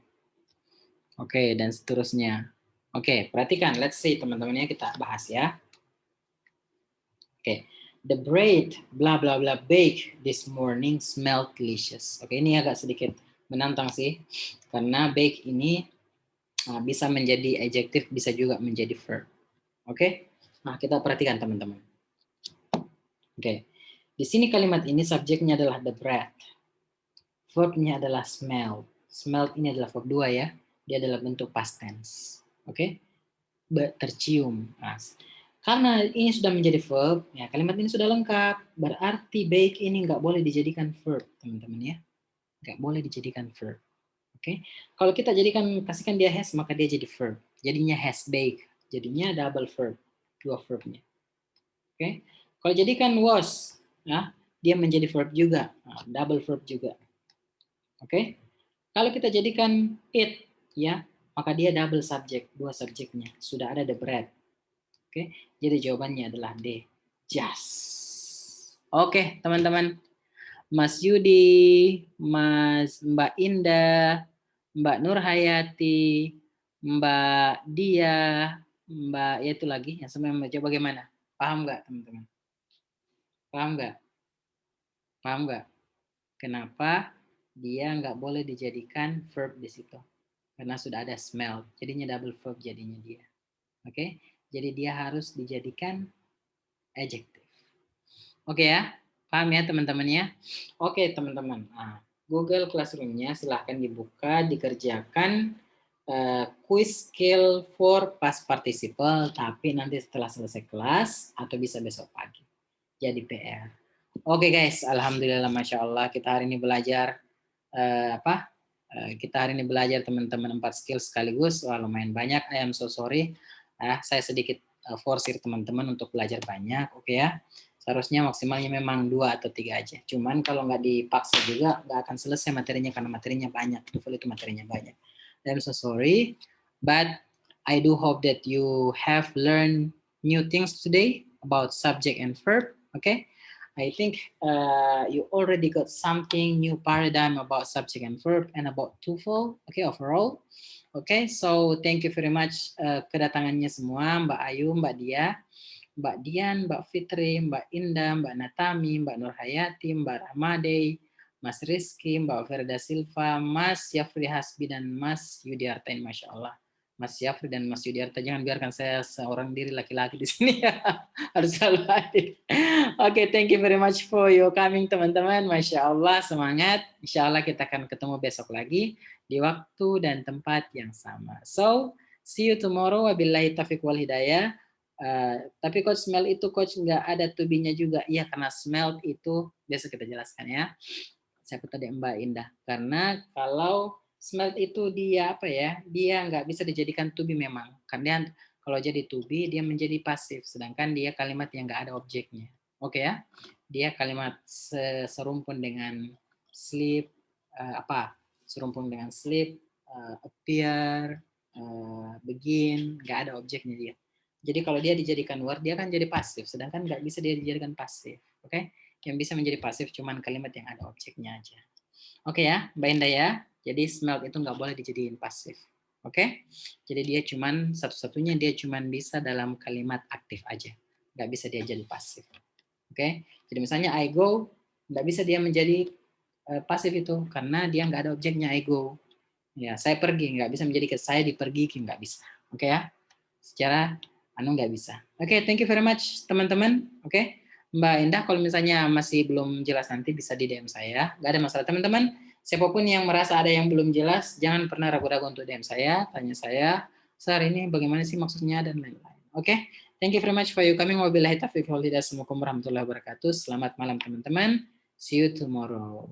Oke, dan seterusnya. Oke, perhatikan. Let's see teman-teman ya, kita bahas ya. Oke. The bread blah blah blah bake this morning smelled delicious. Oke, ini agak sedikit menantang sih. Karena bake ini bisa menjadi adjective, bisa juga menjadi verb. Oke? Nah, kita perhatikan teman-teman. Oke. Di sini kalimat ini subjeknya adalah the bread. Verbnya adalah smell. Smell ini adalah verb 2 ya. Dia adalah bentuk past tense. Oke? Tercium. Nah, karena ini sudah menjadi verb, ya kalimat ini sudah lengkap. Berarti bake ini nggak boleh dijadikan verb, teman-teman ya. Nggak boleh dijadikan verb. Oke? Kalau kita kasihkan dia has, maka dia jadi verb. Jadinya has bake. Jadinya double verb. Dua verbnya. Oke? Kalau jadikan was, ya, dia menjadi verb juga. Nah, double verb juga. Oke? Kalau kita jadikan it, ya, maka dia double subject, dua subjeknya. Sudah ada the bread. Oke? Jadi jawabannya adalah D. Just. Oke, teman-teman. Mas Yudi, Mbak Indah, Mbak Nurhayati, Mbak Dia, Mbak ya itu lagi yang semua membaca bagaimana? Paham nggak teman-teman? Paham nggak? Paham nggak? Kenapa dia nggak boleh dijadikan verb di situ? Karena sudah ada smell, jadinya double verb jadinya dia. Oke? Jadi dia harus dijadikan adjective. Oke ya? Paham ya teman-teman ya? Oke teman-teman. Nah, Google Classroom-nya silahkan dibuka, dikerjakan quiz skill for past participle, tapi nanti setelah selesai kelas atau bisa besok pagi. Jadi PR. Oke guys, alhamdulillah, masya Allah kita hari ini belajar kita hari ini belajar teman-teman 4 skill sekaligus. Wah, lumayan banyak. I am so sorry. Saya sedikit forsir teman-teman untuk belajar banyak, oke ya. Seharusnya maksimalnya memang 2 atau 3 aja. Cuman kalau nggak dipaksa juga nggak akan selesai materinya karena materinya banyak. TOEFL itu materinya banyak. I am so sorry, but I do hope that you have learned new things today about subject and verb, okay? I think you already got something new paradigm about subject and verb and about TOEFL, okay, overall. Okay, so thank you very much kedatangannya semua, Mbak Ayu, Mbak Dia, Mbak Dian, Mbak Fitri, Mbak Indah, Mbak Natami, Mbak Nurhayati, Mbak Rahmade, Mas Rizky, Mbak Verda Silva, Mas Yafri Hasbi, dan Mas Yudiartain, Masya Allah. Mas Yafri dan Mas Yudiarta, jangan biarkan saya seorang diri laki-laki di sini ya. Harus selalu hadir. Oke, thank you very much for your coming teman-teman. Masya Allah, semangat. Insya Allah kita akan ketemu besok lagi di waktu dan tempat yang sama. So, see you tomorrow. Wabillahi taufiq wal hidayah. Tapi coach smell itu coach nggak ada to be-nya juga. Iya, karena smell itu biasa kita jelaskan ya. Siapa tadi Mbak Indah? Karena kalau smell itu dia apa ya? Dia nggak bisa dijadikan to be memang. Karena kalau jadi to be dia menjadi pasif, sedangkan dia kalimat yang nggak ada objeknya. Oke ya? Dia kalimat serumpun dengan sleep, serumpun dengan sleep, appear, begin, nggak ada objeknya dia. Jadi kalau dia dijadikan word, dia kan jadi pasif, sedangkan nggak bisa dia dijadikan pasif. Oke? Yang bisa menjadi pasif cuman kalimat yang ada objeknya aja. Oke ya, Mbak Indah ya. Jadi smell itu nggak boleh dijadiin pasif. Oke? Jadi dia cuman satu-satunya dia cuman bisa dalam kalimat aktif aja. Nggak bisa dia jadi pasif. Oke? Jadi misalnya I go, nggak bisa dia menjadi pasif itu karena dia nggak ada objeknya, ego. Ya, saya pergi nggak bisa menjadi saya dipergi nggak bisa. Oke ya, secara nggak bisa. Oke, thank you very much teman-teman. Oke, Mbak Indah, kalau misalnya masih belum jelas nanti bisa di DM saya. Nggak ada masalah teman-teman. Siapapun yang merasa ada yang belum jelas, jangan pernah ragu-ragu untuk DM saya, tanya saya, Sar ini bagaimana sih maksudnya dan lain-lain. Oke, thank you very much for you coming. Wabillahi taufiq wal hidayah. Assalamualaikum warahmatullahi wabarakatuh. Selamat malam teman-teman. See you tomorrow.